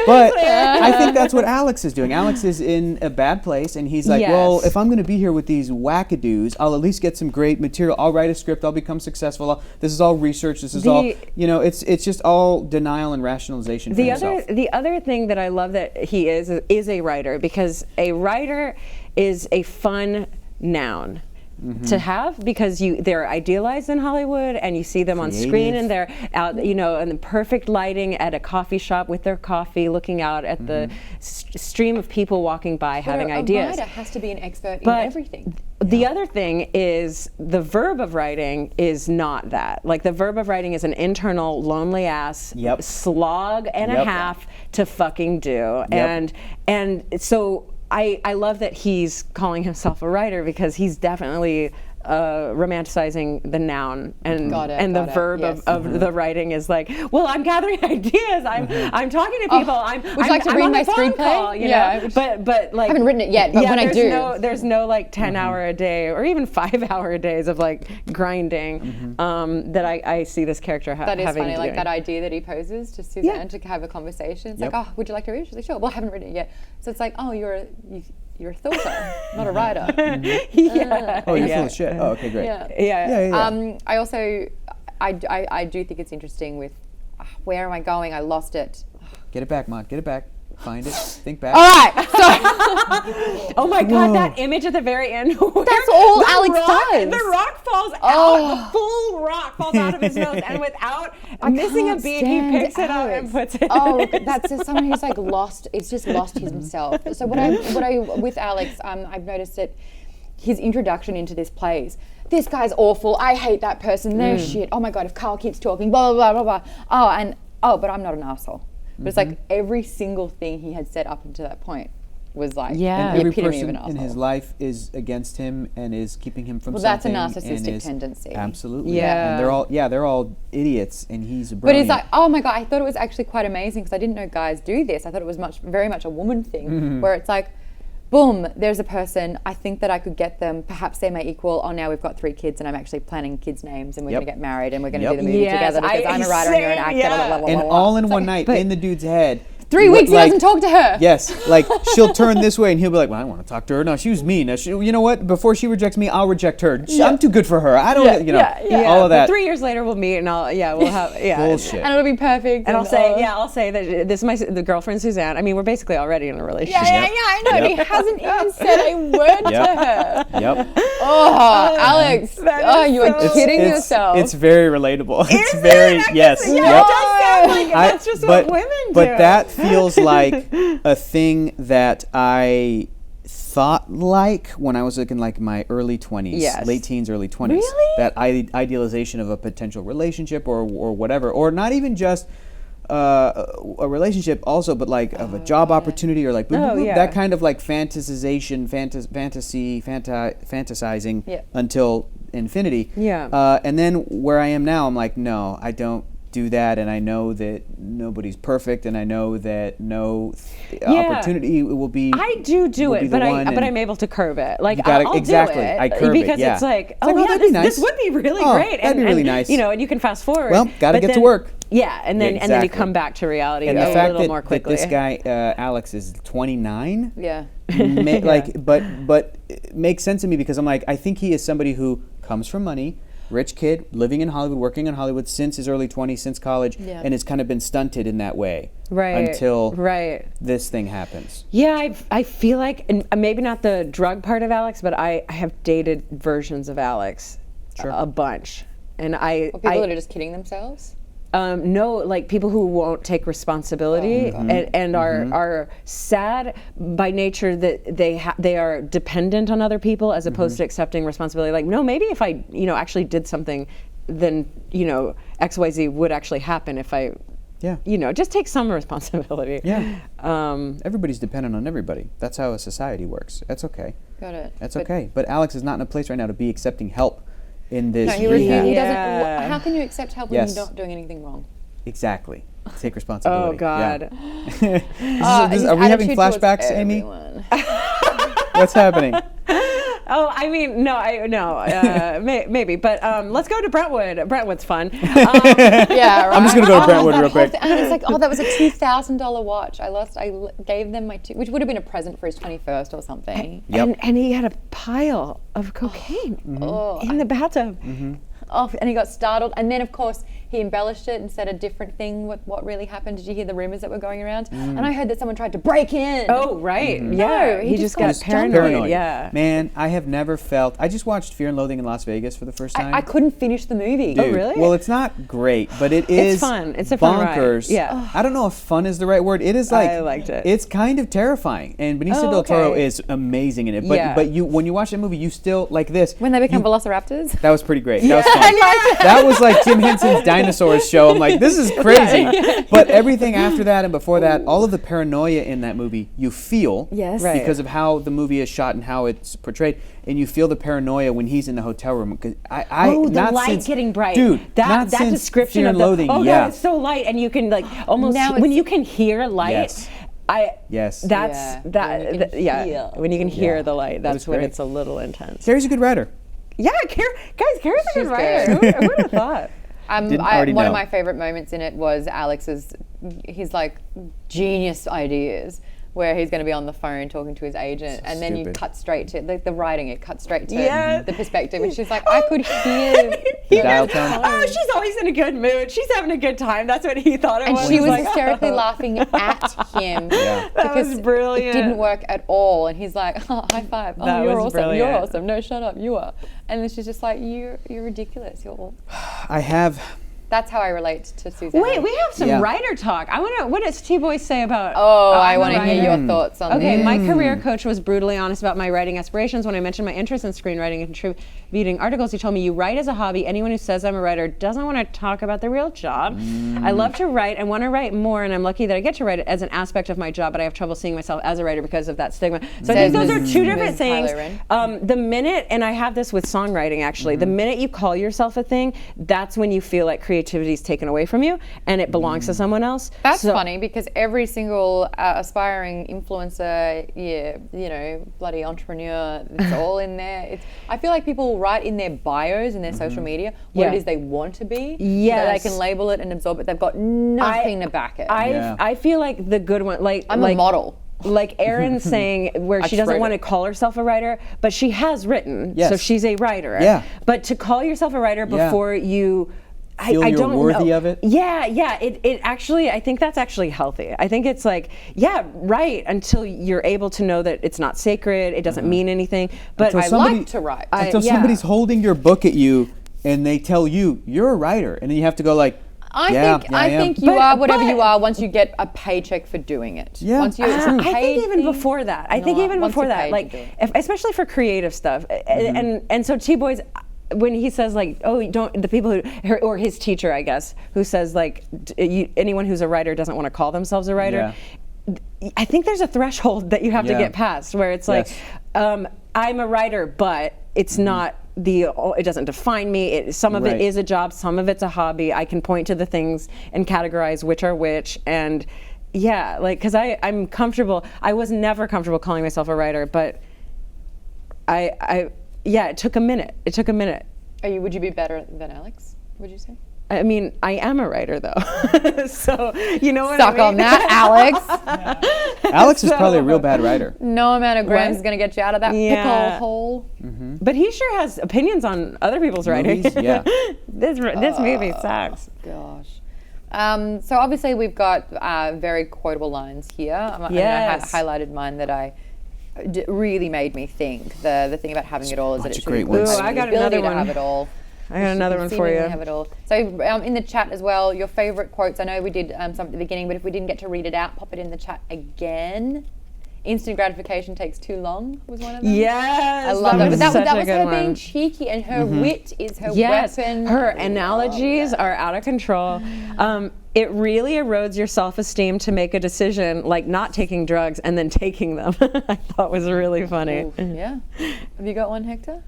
But I think that's what Alex is doing. Alex is in a bad place, and he's like, well, Yes. if I'm going to be here with these wackadoos, I'll at least get some great material. I'll write a script. I'll become successful. This is all research. This is all, it's just all denial and rationalization for himself. The other thing that I love that he is a writer, because a writer is a fun noun. To have, because they're idealized in Hollywood and you see them on screen and they're out, in the perfect lighting at a coffee shop with their coffee, looking out at the stream of people walking by having ideas. A writer has to be an expert in But everything. The other thing is the verb of writing is not that. Like the verb of writing is an internal lonely ass Yep. slog and a Yep. half to fucking do. Yep. And so I love that he's calling himself a writer, because he's definitely romanticizing the noun, and the verb yes. of the writing is like, well, I'm gathering ideas. I'm talking to people. Would you like to I'm read on my the phone screenplay? call, Yeah. But like, I haven't written it yet, but when I do. there's no like 10-hour a day or even 5-hour days of like grinding that I see this character That is having funny, to like do. that idea that he poses to Suzanne to have a conversation. It's like, oh, would you like to read it? She's like, sure. Well, I haven't written it yet. So it's like, oh, you're a thoughter, not a writer. Yeah. Oh, you're yeah. full of shit. Oh, okay, great. Yeah. I also, I do think it's interesting with where am I going? I lost it. Get it back, Maude. Get it back. Find it. Think back. All right, so Oh my God, that image at the very end. that's all the Alex rock, does. The rock falls out. The full rock falls out of his nose, and without missing a can't beat, he stand picks it up and Alex. puts it. Oh, look, that's just someone who's like lost. It's just lost himself. So what I with Alex, I've noticed that his introduction into this plays. This guy's awful. I hate that person. They're shit. Oh my God, if Carl keeps talking, blah blah blah blah blah. But I'm not an asshole. But it's like every single thing he had said up until that point was like Yeah. And the every epitome of person an in asshole. his life is against him and is keeping him from Well, that's a something. and narcissistic is- tendency. Absolutely. Yeah. And they're all idiots, and he's But brilliant. it's like, oh my God, I thought it was actually quite amazing because I didn't know guys do this. I thought it was very much a woman thing where it's like, boom, there's a person, I think that I could get them, perhaps they're my equal. Oh, now we've got 3 kids and I'm actually planning kids' names and we're going to get married and we're going to do the movie Yes, together because I'm a writer and you're an actor. yeah. Blah, blah, blah, and blah, blah. all in It's one like, night in the dude's head. 3 weeks he like- doesn't talk to her. Yes, like she'll turn this way and he'll be like, well, I don't want to talk to her. No, she was mean. Now, you know what? Before she rejects me, I'll reject her. I'm too good for her. I don't, all of that. But 3 years later, we'll meet and we'll have, Bullshit. And it'll be perfect. And I'll say that this is the girlfriend Suzanne. I mean, we're basically already in a relationship. Yeah, I know. And he hasn't even said a word to her. Yep. Oh, Alex. Oh, you are kidding yourself. It's very relatable. It's Is very, it? yes. Yeah, Yep. it does sound like it. That's just what women do. But that feels like a thing that I thought like when I was in like my early 20s, Yes. late teens, early 20s. Really? That idealization of a potential relationship or whatever, or not even just a relationship also, but like of a job opportunity or like that kind of like fantasizing Yeah. until infinity. Yeah. And then where I am now, I'm like, no, I don't do that, and I know that nobody's perfect, and I know that no opportunity will be. I do it, but I'm able to curb it. Like I'll exactly. do it. I curb it, because yeah. it's like, It's like, oh, that'd be nice. This would be really Oh, great. that'd be really nice. You know, and you can fast forward. Well, gotta get to work. Yeah, and then you exactly. come back to reality And a the fact little more that quickly. this guy Alex is 29. Yeah. But it makes sense to me because I'm like, I think he is somebody who comes from money, rich kid, living in Hollywood, working in Hollywood since his early 20s, since college, and has kind of been stunted in that way until this thing happens. Yeah, I feel like, and maybe not the drug part of Alex, but I have dated versions of Alex a bunch. And People that are just kidding themselves? No, like people who won't take responsibility and are sad by nature that they are dependent on other people as opposed to accepting responsibility. Like, no, maybe if I actually did something, then XYZ would actually happen if I just take some responsibility. Yeah. Everybody's dependent on everybody. That's how a society works. That's okay. Got it. That's okay. But Alex is not in a place right now to be accepting help in this. No, he doesn't. How can you accept help when you're not doing anything wrong? Exactly. Take responsibility. Oh God. Yeah. Are we having flashbacks, Amy? What's happening? Oh, I mean, maybe, but let's go to Brentwood. Brentwood's fun. Yeah, right. I'm just gonna go to Brentwood real quick. And it's like, that was a $2,000 watch. I gave them which would have been a present for his 21st or something. And he had a pile of cocaine in the bathtub. Oh, and he got startled. And then, of course, he embellished it and said a different thing with what really happened. Did you hear the rumors that were going around? And I heard that someone tried to break in. Oh, right. No, he just got paranoid. Yeah. Man, I have never felt. I just watched Fear and Loathing in Las Vegas for the first time. I couldn't finish the movie. Dude, Oh, really? Well, it's not great, but it is. It's fun. It's a fun bonkers. ride. Yeah. I don't know if fun is the right word. It is like. I liked it. It's kind of terrifying, and Benicio del Toro is amazing in it. But when you watch that movie, you still like this. When they become velociraptors. That was pretty great. That was fun. That was like Jim Henson's Dinosaurs show. I'm like, this is crazy. But everything after that and before that, all of the paranoia in that movie, you feel. Yes. Right. Because of how the movie is shot and how it's portrayed. And you feel the paranoia when he's in the hotel room. The light getting bright. Dude, that description Fear of and the Loathing, God, it's so light, and you can like almost when you can hear light. Yes. When you can hear the light, that's when great. it's a little intense. Carrie's a good writer. Yeah, Carrie's a good writer. Who would have thought? One of my favorite moments in it was Alex's, his like genius ideas, where he's going to be on the phone talking to his agent, and then you cut straight to the writing. It cuts straight to the perspective, and she's like, I could hear the dial tone. Oh, she's always in a good mood. She's having a good time. That's what he thought it was. And she was hysterically laughing at him. That was brilliant. It didn't work at all, and he's like, high five. Oh, That you're was awesome. brilliant. You're awesome. No, shut up. You are. And then she's just like, you're ridiculous. That's how I relate to Suzanne. Wait, we have some writer talk. I want to. What does T-Boy say about? I want to hear your thoughts on this. Okay, my career coach was brutally honest about my writing aspirations. When I mentioned my interest in screenwriting and contributing articles, he told me, "You write as a hobby. Anyone who says I'm a writer doesn't want to talk about the real job. I love to write and want to write more, and I'm lucky that I get to write it as an aspect of my job. But I have trouble seeing myself as a writer because of that stigma." So I think those are two different things. The minute, and I have this with songwriting actually, the minute you call yourself a thing, that's when you feel like creativity is taken away from you and it belongs to someone else. That's funny because every single aspiring influencer, bloody entrepreneur, it's all in there. I feel like people write in their bios and their social media what it is they want to be. Yes. So they can label it and absorb it. They've got nothing to back it. I feel like the good one, I'm a model. Like Erin saying where she doesn't want to call herself a writer, but she has written, so she's a writer. Yeah. But to call yourself a writer before you feel you're worthy of it? Yeah. It actually, I think that's actually healthy. I think it's like, write until you're able to know that it's not sacred, it doesn't mean anything. But I like to write. Until somebody's holding your book at you and they tell you, you're a writer. And then you have to go like, I think you are whatever you are once you get a paycheck for doing it. Yeah, once you I think even before that. Like especially for creative stuff. And so T-Boys, when he says like, the people who, or his teacher, I guess, who says like, anyone who's a writer doesn't want to call themselves a writer. I think there's a threshold that you have to get past where it's like, I'm a writer, but it's not it doesn't define me. Some of Right. it is a job, some of it's a hobby. I can point to the things and categorize which are which. And yeah, like, because I'm comfortable. I was never comfortable calling myself a writer, but it took a minute. It took a minute. Would you be better than Alex, would you say? I mean, I am a writer though. So, you know what Suck I mean? on that, Alex. Alex is probably a real bad writer. No amount of grams What? is going to get you out of that Yeah. pickle hole. But he sure has opinions on other people's writing. Movies, yeah. This movie sucks. Gosh. So obviously we've got very quotable lines here. Yes. I highlighted mine that really made me think. The thing about having it all is that Bunch it of great should ones. Ooh, I got ability another to one. have it all. I got another one for you. Seemingly have it all. So in the chat as well, your favorite quotes. I know we did some at the beginning, but if we didn't get to read it out, pop it in the chat again. Instant gratification takes too long was one of them. Yes, I love that. But that such was a good her one. being cheeky, and her wit is her Yes, weapon. her analogies are out of control. It really erodes your self-esteem to make a decision like not taking drugs and then taking them. I thought was really funny. Ooh, yeah. Have you got one, Hector?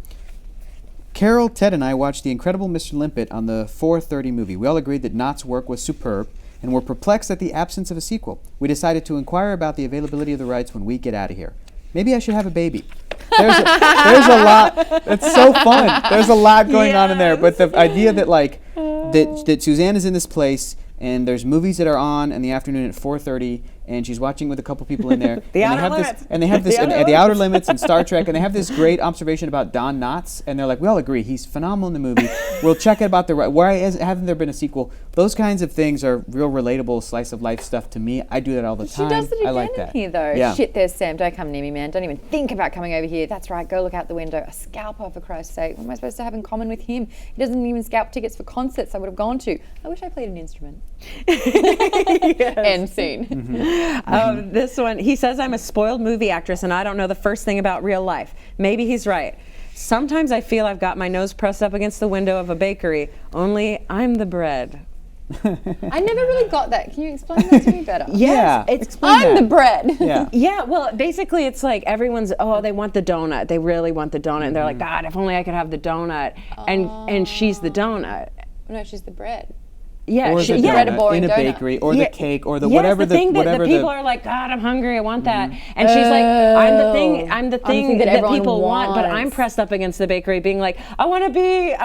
Carol, Ted, and I watched The Incredible Mr. Limpet on the 4:30 movie. We all agreed that Knott's work was superb and were perplexed at the absence of a sequel. We decided to inquire about the availability of the rights when we get out of here. Maybe I should have a baby. There's a lot. It's so fun. There's a lot going on in there. But the idea that that Suzanne is in this place and there's movies that are on in the afternoon at 4:30, and she's watching with a couple people in there. The and Outer they have Limits. this, and they have this, and the Outer Limits and Star Trek, and they have this great observation about Don Knotts, and they're like, we all agree he's phenomenal in the movie. We'll check it about why hasn't there been a sequel? Those kinds of things are real relatable slice of life stuff to me. I do that all the time. She does it again I like that. in here, though. Yeah. Shit, there's Sam. Don't come near me, man. Don't even think about coming over here. That's right. Go look out the window. A scalper, for Christ's sake. What am I supposed to have in common with him? He doesn't even scalp tickets for concerts I would have gone to. I wish I played an instrument. End scene. This one, he says I'm a spoiled movie actress and I don't know the first thing about real life. Maybe he's right. Sometimes I feel I've got my nose pressed up against the window of a bakery, only I'm the bread. I never really got that. Can you explain that to me better? Yeah. I'm the bread. Yeah. Yeah, well, basically it's like everyone's, they want the donut. They really want the donut. And they're like, God, if only I could have the donut. And she's the donut. No, she's the bread. Yeah, Or the Bread, a donut boring in a donut. bakery, or the cake, or the yes, whatever the thing that whatever the people are like, God, I'm hungry, I want that, and she's like, I'm the thing that everyone people want, but I'm wants. pressed up against the bakery, being like, I want to be the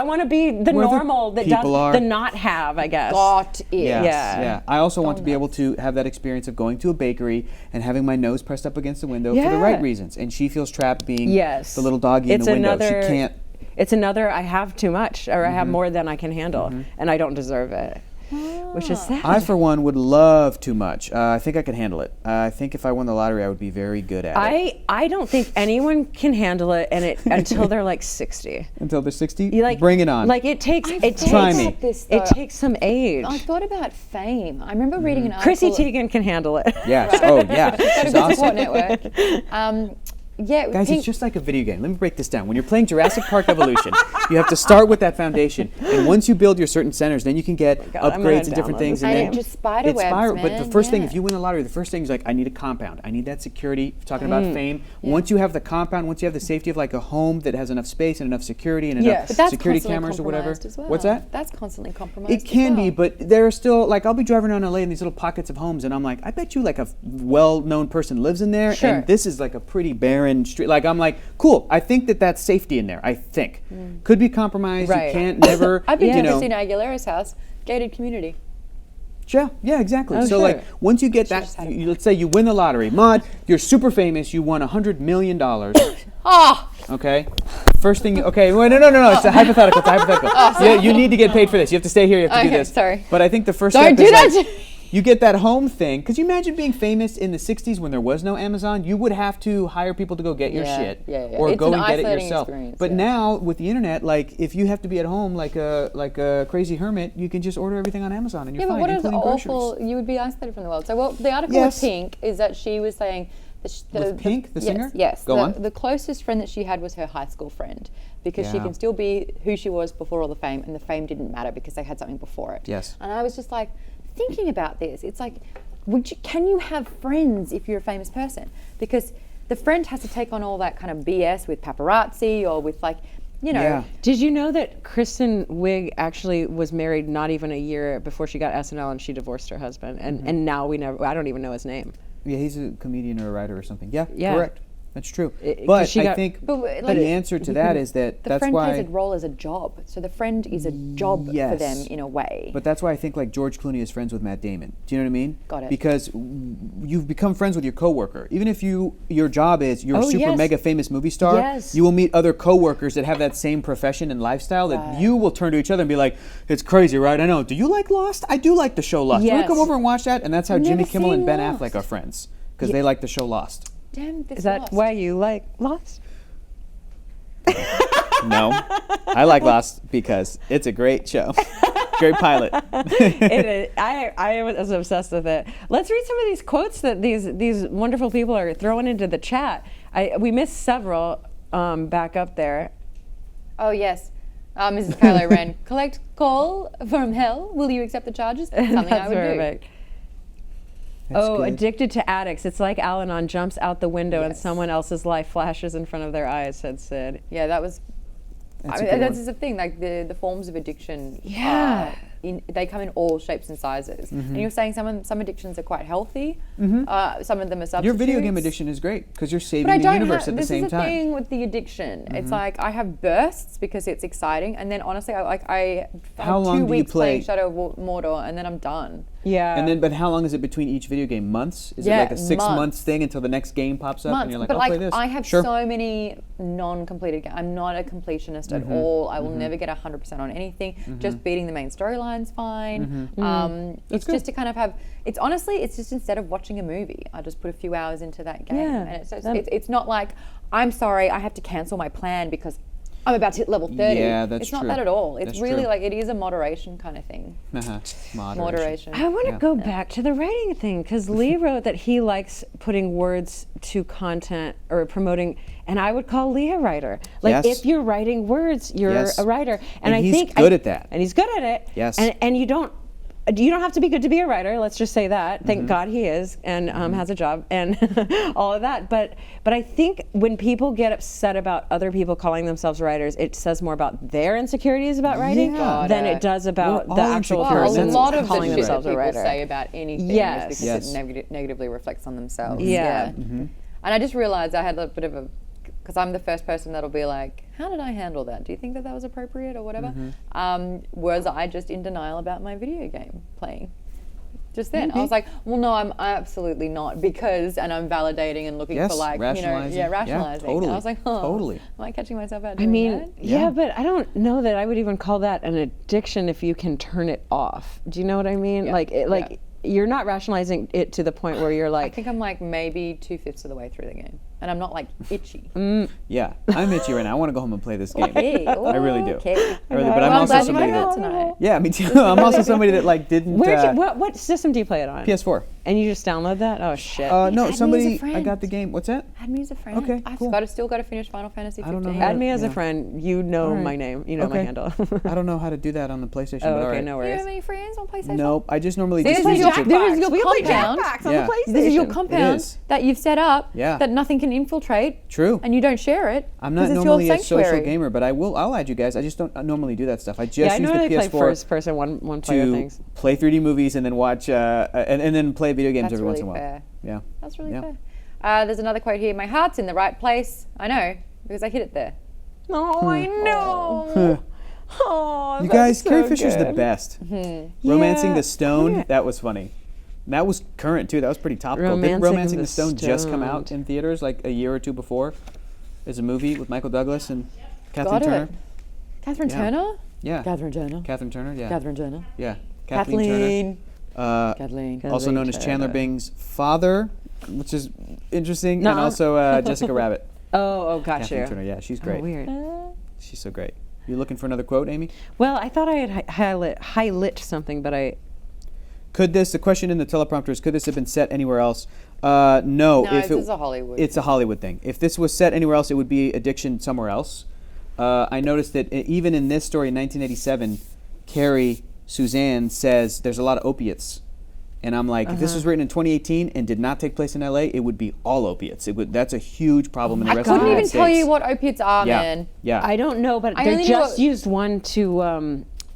Where the normal that people are. the not have, I guess. Got it. Yes, Yeah. yeah. I also want to be able to have that experience of going to a bakery and having my nose pressed up against the window for the Yeah. right reasons. And she feels trapped being Yes. the little doggy in It's the window. another- She can't. It's another, I have too much, or I have more than I can handle, and I don't deserve it, which is sad. I, for one, would love too much. I think I could handle it. I think if I won the lottery, I would be very good at it. I don't think anyone can handle it, and it until they're like 60. Until they're 60? You like Bring it on. Like it takes Try me. it takes some age. I thought about fame. I remember reading an article. Chrissy Teigen can handle it. Yeah. Oh, yeah. She's Support awesome. Network. Yeah, Guys, Pink- it's just like a video game. Let me break this down. When you're playing Jurassic Park Evolution, you have to start with that foundation. And once you build your certain centers, then you can get God, I'm gonna upgrades and different download things. this And And then it just spider it's webs, spiral. man. But the first thing, yeah. if you win the lottery, the first thing is like, I need a compound. I need that security. Talking about fame. Once you have the compound, once you have the safety of like a home that has enough space and enough security and Yes. enough But that's security constantly cameras or whatever. compromised as well. What's that? That's constantly compromised. It can as well. be, but there are still, like, I'll be driving around LA in these little pockets of homes, and I'm like, I bet you, like, a well-known person lives in there, Sure. and this is, like, a pretty barren street. Like, I'm like, cool, I think that that's safety in there, I think. Could be compromised, Right. you can't never, I've been you to know. Christina Aguilera's house, gated community. Yeah, exactly. Oh, so, sure. like, once you get that, just had a let's say you win the lottery. Maude, you're super famous, you won $100 million, Ah, okay? First thing, okay, wait, no, it's a hypothetical, Yeah, you need to get paid for this. You have to stay here, you have to do Okay, this. sorry. But I think the first Don't step do is, that like, to me. you get that home thing. Because you imagine being famous in the 60s when there was no Amazon, you would have to hire people to go get your Yeah, shit. yeah. Or It's go an and get it isolating yourself. experience, But yeah. now, with the internet, like, if you have to be at home like a crazy hermit, you can just order everything on Amazon and you're yeah, but fine, what is including awful? groceries. You would be isolated from the world. So, well, the article Yes. with Pink is that she was saying. With Pink, the yes, singer? Yes. Go on. The closest friend that she had was her high school friend because she Yeah. can still be who she was before all the fame, and the fame didn't matter because they had something before it. Yes. And I was just like thinking about this. It's like, can you have friends if you're a famous person? Because the friend has to take on all that kind of BS with paparazzi or with like. you know. Yeah. Did you know that Kristen Wiig actually was married not even a year before she got SNL, and she divorced her husband, and now I don't even know his name. Yeah, he's a comedian or a writer or something. Yeah, Yeah. correct. That's true. 'Cause But she I got- think But, like, the answer to that is that The that's friend why. plays a role as a job. So the friend is a job for Yes. them in a way. But that's why I think like George Clooney is friends with Matt Damon. Do you know what I mean? Got it. Because you've become friends with your coworker. Even if your job is you're a Oh, super yes. mega famous movie star, Yes. you will meet other coworkers that have that same profession and lifestyle that you will turn to each other and be like, "It's crazy, right? I know. Do you like Lost? I do like the show Lost. You want Yes. to come over and watch that?" And that's how I've Jimmy never Kimmel and seen Ben Lost. Affleck are friends because they like the show Lost. Damn, this Is that Lost. why you like Lost? No, I like Lost because it's a great show. Great pilot. It is. I was obsessed with it. Let's read some of these quotes that these wonderful people are throwing into the chat. We missed several back up there. Oh, yes. Mrs. Kylo Ren, collect call from hell. Will you accept the charges? Something I That's would perfect. That's Oh, good. addicted to addicts. It's like Al-Anon jumps out the window and Yes. someone else's life flashes in front of their eyes, said Sid. do. Yeah, that was. That's I a mean, good that's one. the thing. Like the forms of addiction. Yeah. They come in all shapes and sizes. And you're saying some addictions are quite healthy. Some of them are substitutes. Your video game addiction is great because you're saving But I the don't universe have, at the this same is the time. thing with the addiction. It's like I have bursts because it's exciting, and then honestly, I How have long 2 do you weeks playing play? Shadow of Mordor, and then I'm done. Yeah. And then, but how long is it between each video game? Months? Is it Yeah, like a 6 months months. thing until the next game pops up and Months, you're like, but I'll like play this? I have Sure. so many non-completed games. I'm not a completionist at all. I will never get 100% on anything. Just beating the main storyline's fine. It's good. just to kind of have. It's honestly, it's just instead of watching a movie, I just put a few hours into that game, Yeah, and that- it's not like I'm sorry, I have to cancel my plan because I'm about to hit level 30. Yeah, that's It's not true. that at all. It's That's really true. like it is a moderation kind of thing. Moderation. I want to Yeah. go back to the writing thing because Lee wrote that he likes putting words to content or promoting, and I would call Lee a writer. Like Yes. if you're writing words, you're Yes. a writer, And I he's think good at that. and he's good at it. Yes. and you don't have to be good to be a writer. Let's just say that. Thank God he is and has a job and all of that. But I think when people get upset about other people calling themselves writers, it says more about their insecurities about writing Yeah. than it does about We're the all actual insecure. Well, That's a person lot of calling the shit that themselves a people writer. say about anything Yes. is because it negatively reflects on themselves. Yeah. And I just realized I had a bit of a, because I'm the first person that'll be like, how did I handle that? Do you think that was appropriate or whatever? Was I just in denial about my video game playing? Just then, I was like, well, no, I'm absolutely not, because, and I'm validating and looking Yes, for like, rationalizing. Yeah, rationalizing. totally, And I was like, oh, totally. am I catching myself out I doing mean, that? yeah, but I don't know that I would even call that an addiction if you can turn it off. Do you know what I mean? Yeah, Like, yeah. you're not rationalizing it to the point where you're I like, think I'm like maybe 2/5 of the way through the game, and I'm not like itchy. Yeah, I'm itchy right now. I want to go home and play this game. Okay, I really do. okay. I really, but I'm Well, also glad you somebody made it that. tonight. Yeah, me too. I'm also somebody that like didn't. what system do you play it on? PS4. And you just download that? Oh shit. No, Add me as a somebody. I friend. got the game. What's that? Add me as a friend. Okay, I've cool. still got to finish Final Fantasy 15. I don't know how Add me as a yeah. friend. You know Alright. my name. You know my Okay. handle. I don't know how to do that on the PlayStation. Oh, but okay, alright. no Do you worries. have any friends on PlayStation? Nope. I just normally See, just this is use your it to. Jackbox. There's We play compound. Jackbox on Yeah. the PlayStation. This is your It compound is. that you've set up Yeah. that nothing can infiltrate. True. And you don't share it. I'm not 'cause it's normally your a social sanctuary. gamer, but I'll add you guys. I just don't normally do that stuff. I just Yeah, I use the normally play PS4 first person one player to things. play 3D movies and then watch and then play video games That's every once in a really while. fair. Yeah. That's really Yeah. fair. There's another quote here. My heart's in the right place. I know, because I hit it there. Oh, I know. Oh, You that's guys, so Carrie Fisher's the good. best. Romancing Yeah. the Stone, Yeah. that was funny. And that was current too. That was pretty topical. Didn't Romancing Romancing the the Stone just come out Stone. in theaters like a year or two before? As a movie with Michael Douglas and Kathleen Got it. Turner. Catherine Yeah. Turner? Yeah. Catherine Turner. Catherine Turner, yeah. Catherine Turner. Yeah. Kathleen. Turner. Kathleen. Also known as Chandler Turner. Bing's father, which is interesting, and Nuh-uh. also Jessica Rabbit. Oh, got Kathleen you. Turner, yeah, she's Oh, great. weird. She's so great. You looking for another quote, Amy? Well, I thought I had highlight something, but I. The question in the teleprompter is, could this have been set anywhere else? No. No, if this is a Hollywood. It's a Hollywood thing. If this was set anywhere else, it would be addiction somewhere else. I noticed that even in this story in 1987, Carrie Suzanne says there's a lot of opiates And I'm like, if this was written in 2018 and did not take place in LA, it would be all opiates. That's a huge problem in the I rest of the couldn't United even tell States. you what opiates are, Yeah, man. yeah. I don't know, but I they only just know- used one to.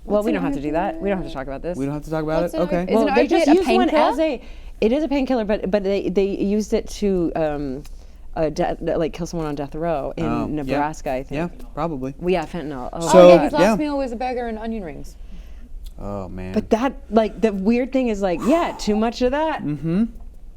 Well, we an don't have to do that. We don't have to opiate? talk about this. We don't have to talk about What's it. an Okay. opiate? Is an they just opiate a used one painkiller? as a. It is a painkiller, but they used it to like kill someone on death row in Oh, Nebraska, I think. Yeah, probably. We have fentanyl. Oh, So- Oh, yeah, his last yeah. meal was a burger and onion rings. Oh man. but that like the weird thing is like too much of that.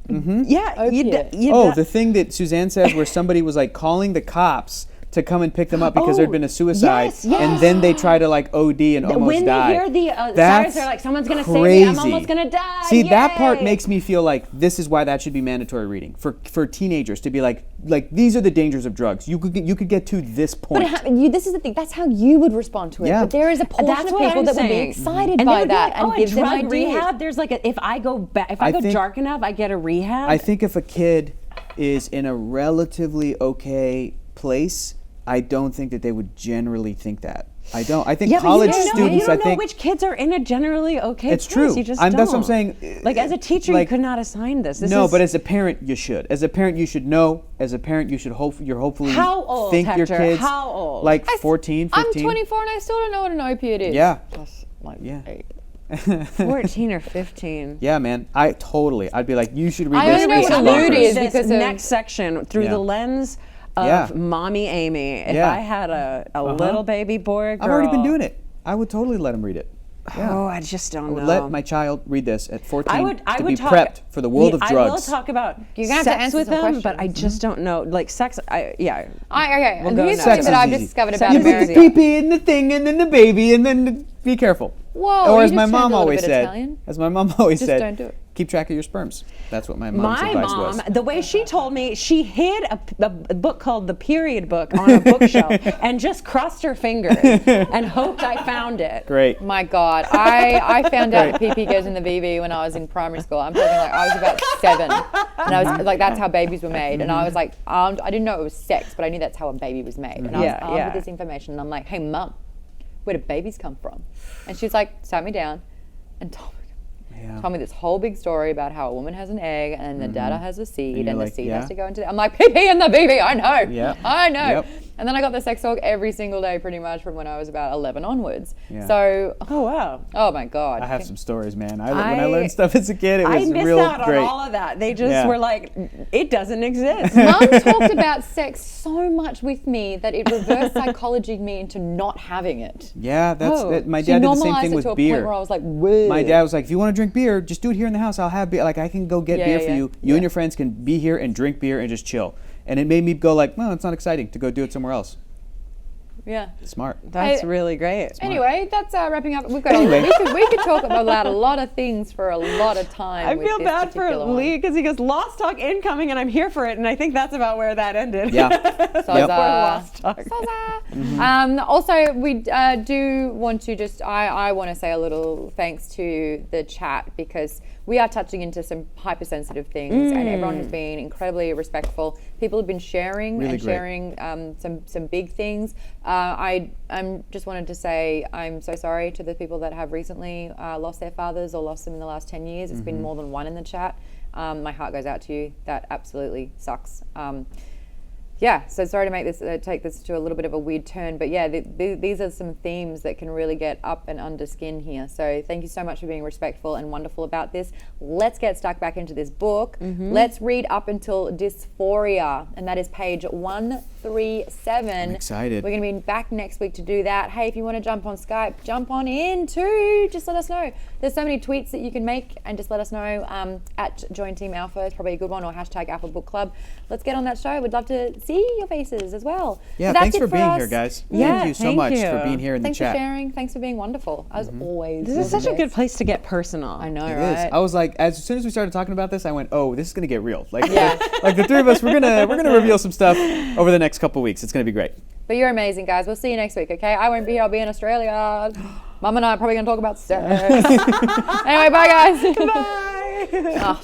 Yeah. Opiate. The thing that Suzanne says where somebody was like calling the cops to come and pick them up because there'd been a suicide, yes, yes. and then they try to like OD and almost when die. they hear the sirens, That's they're like, "Someone's gonna save me! I'm crazy. almost gonna die!" See, that part Yay!" makes me feel like this is why that should be mandatory reading for teenagers to be like these are the dangers of drugs. You could get to this point. But this is the thing. That's how you would respond to it. Yeah. But there is a portion That's of what people I'm that would be saying. excited and by they would be that like, and oh, gives a them drug ideas. rehab. There's like if I go think- dark enough, I get a rehab. I think if a kid is in a relatively okay place, I don't think that they would generally think that. I don't. I think yeah, college but you don't know, students. you don't I think know which kids are in a generally okay It's place. true. You just That's what I'm don't. saying. Like as a teacher, Like- you could not assign this. but as a parent, you should. As a parent, you should know. As a parent, you should hopefully How old, think your Hector? kids How old? like 14, 15. I'm 24 and I still don't know what an opiate is. Yeah. That's like Yeah. 8. 14 or 15. Yeah, man. I'd be like, you should read I this. only know with what some a lewd bonkers. is This because of- next section through Yeah. the lens of Yeah. mommy Amy. If Yeah. I had a little baby boy or girl. I've already been doing it. I would totally let him read it. Yeah. Oh, I just don't I would know. let my child read this at 14 I to would be talk, prepped for the world of I drugs. will talk about You're gonna have to sex answer with some them, but I questions. just don't know. Like sex, Okay, We'll and go here's next. something Sex that is I've easy. discovered Sex about You is put the easy. America. pee-pee in the thing and then the baby and then be careful. Whoa, Or you as my just mom turned a little always bit said, Italian. as my mom always Just said, don't do it. keep track of your sperms. That's what my mom's My advice mom, was. the way she told me, she hid a book called The Period Book on a bookshelf and just crossed her fingers and hoped I found it. Great. My God, I found out that PP goes in the VV when I was in primary school. I'm talking like I was about 7, and I was like, that's how babies were made. And I was like, I didn't know it was sex, but I knew that's how a baby was made. And I was Yeah, armed yeah. with this information, and I'm like, hey, Mum, where do babies come from? And she's like, sat me down and told me this whole big story about how a woman has an egg and the data has a seed you're and the like, seed yeah. has to go into the. I'm like, PP and the BB, I know. Yeah. I know. Yep. And then I got the sex talk every single day pretty much from when I was about 11 onwards. Yeah. So, Oh, wow. oh my God. I have some stories, man. When I- I learned stuff as a kid, it I was missed real out great. on all of that. They just Yeah. were like, it doesn't exist. Mum talked about sex so much with me that it reverse psychologied me into not having it. Yeah, my She dad did the same normalized thing it with to a beer. point where I was like, whoa. My dad was like, if you want to drink beer, just do it here in the house. I'll have beer. Like, I can go get Yeah, beer yeah, for yeah. you. You and your friends can be here and drink beer and just chill. And it made me go like, well, it's not exciting to go do it somewhere else. Yeah. Smart. That's Hey, really great. Anyway, that's wrapping up. We've got Anyway. we could talk about a lot of things for a lot of time. I with feel this bad for particular one. Lee because he goes, Lost Talk incoming, and I'm here for it. And I think that's about where that ended. Yeah. Soza. Lost Talk. Soza. Also, we do want to just, I want to say a little thanks to the chat because we are touching into some hypersensitive things and everyone has been incredibly respectful. People have been sharing Really and great. sharing some big things. I'm just wanted to say I'm so sorry to the people that have recently lost their fathers or lost them in the last 10 years. It's been more than one in the chat. My heart goes out to you. That absolutely sucks. Yeah, so sorry to make this take this to a little bit of a weird turn, but yeah, these are some themes that can really get up and under skin here. So thank you so much for being respectful and wonderful about this. Let's get stuck back into this book. Let's read up until dysphoria, and that is page 137. I'm excited. We're going to be back next week to do that. Hey, if you want to jump on Skype, jump on in too. Just let us know. There's so many tweets that you can make, and just let us know. At Join Team Alpha is probably a good one, or hashtag Alpha Book Club. Let's get on that show. We'd love to see your faces as well. Yeah, So that's thanks it for being us. here, guys. Yeah, thank you so thank much you. for being here in Thanks the chat. for sharing. Thanks for being wonderful, as always. This is such a good place to get personal. I know, It right? is. I was like, as soon as we started talking about this, I went, "Oh, this is gonna get real." Like, Yeah. like the three of us, we're gonna reveal some stuff over the next couple weeks. It's gonna be great. But you're amazing, guys. We'll see you next week, okay? I won't be here. I'll be in Australia. Mum and I are probably going to talk about sex. Anyway, bye, guys. Bye. Oh,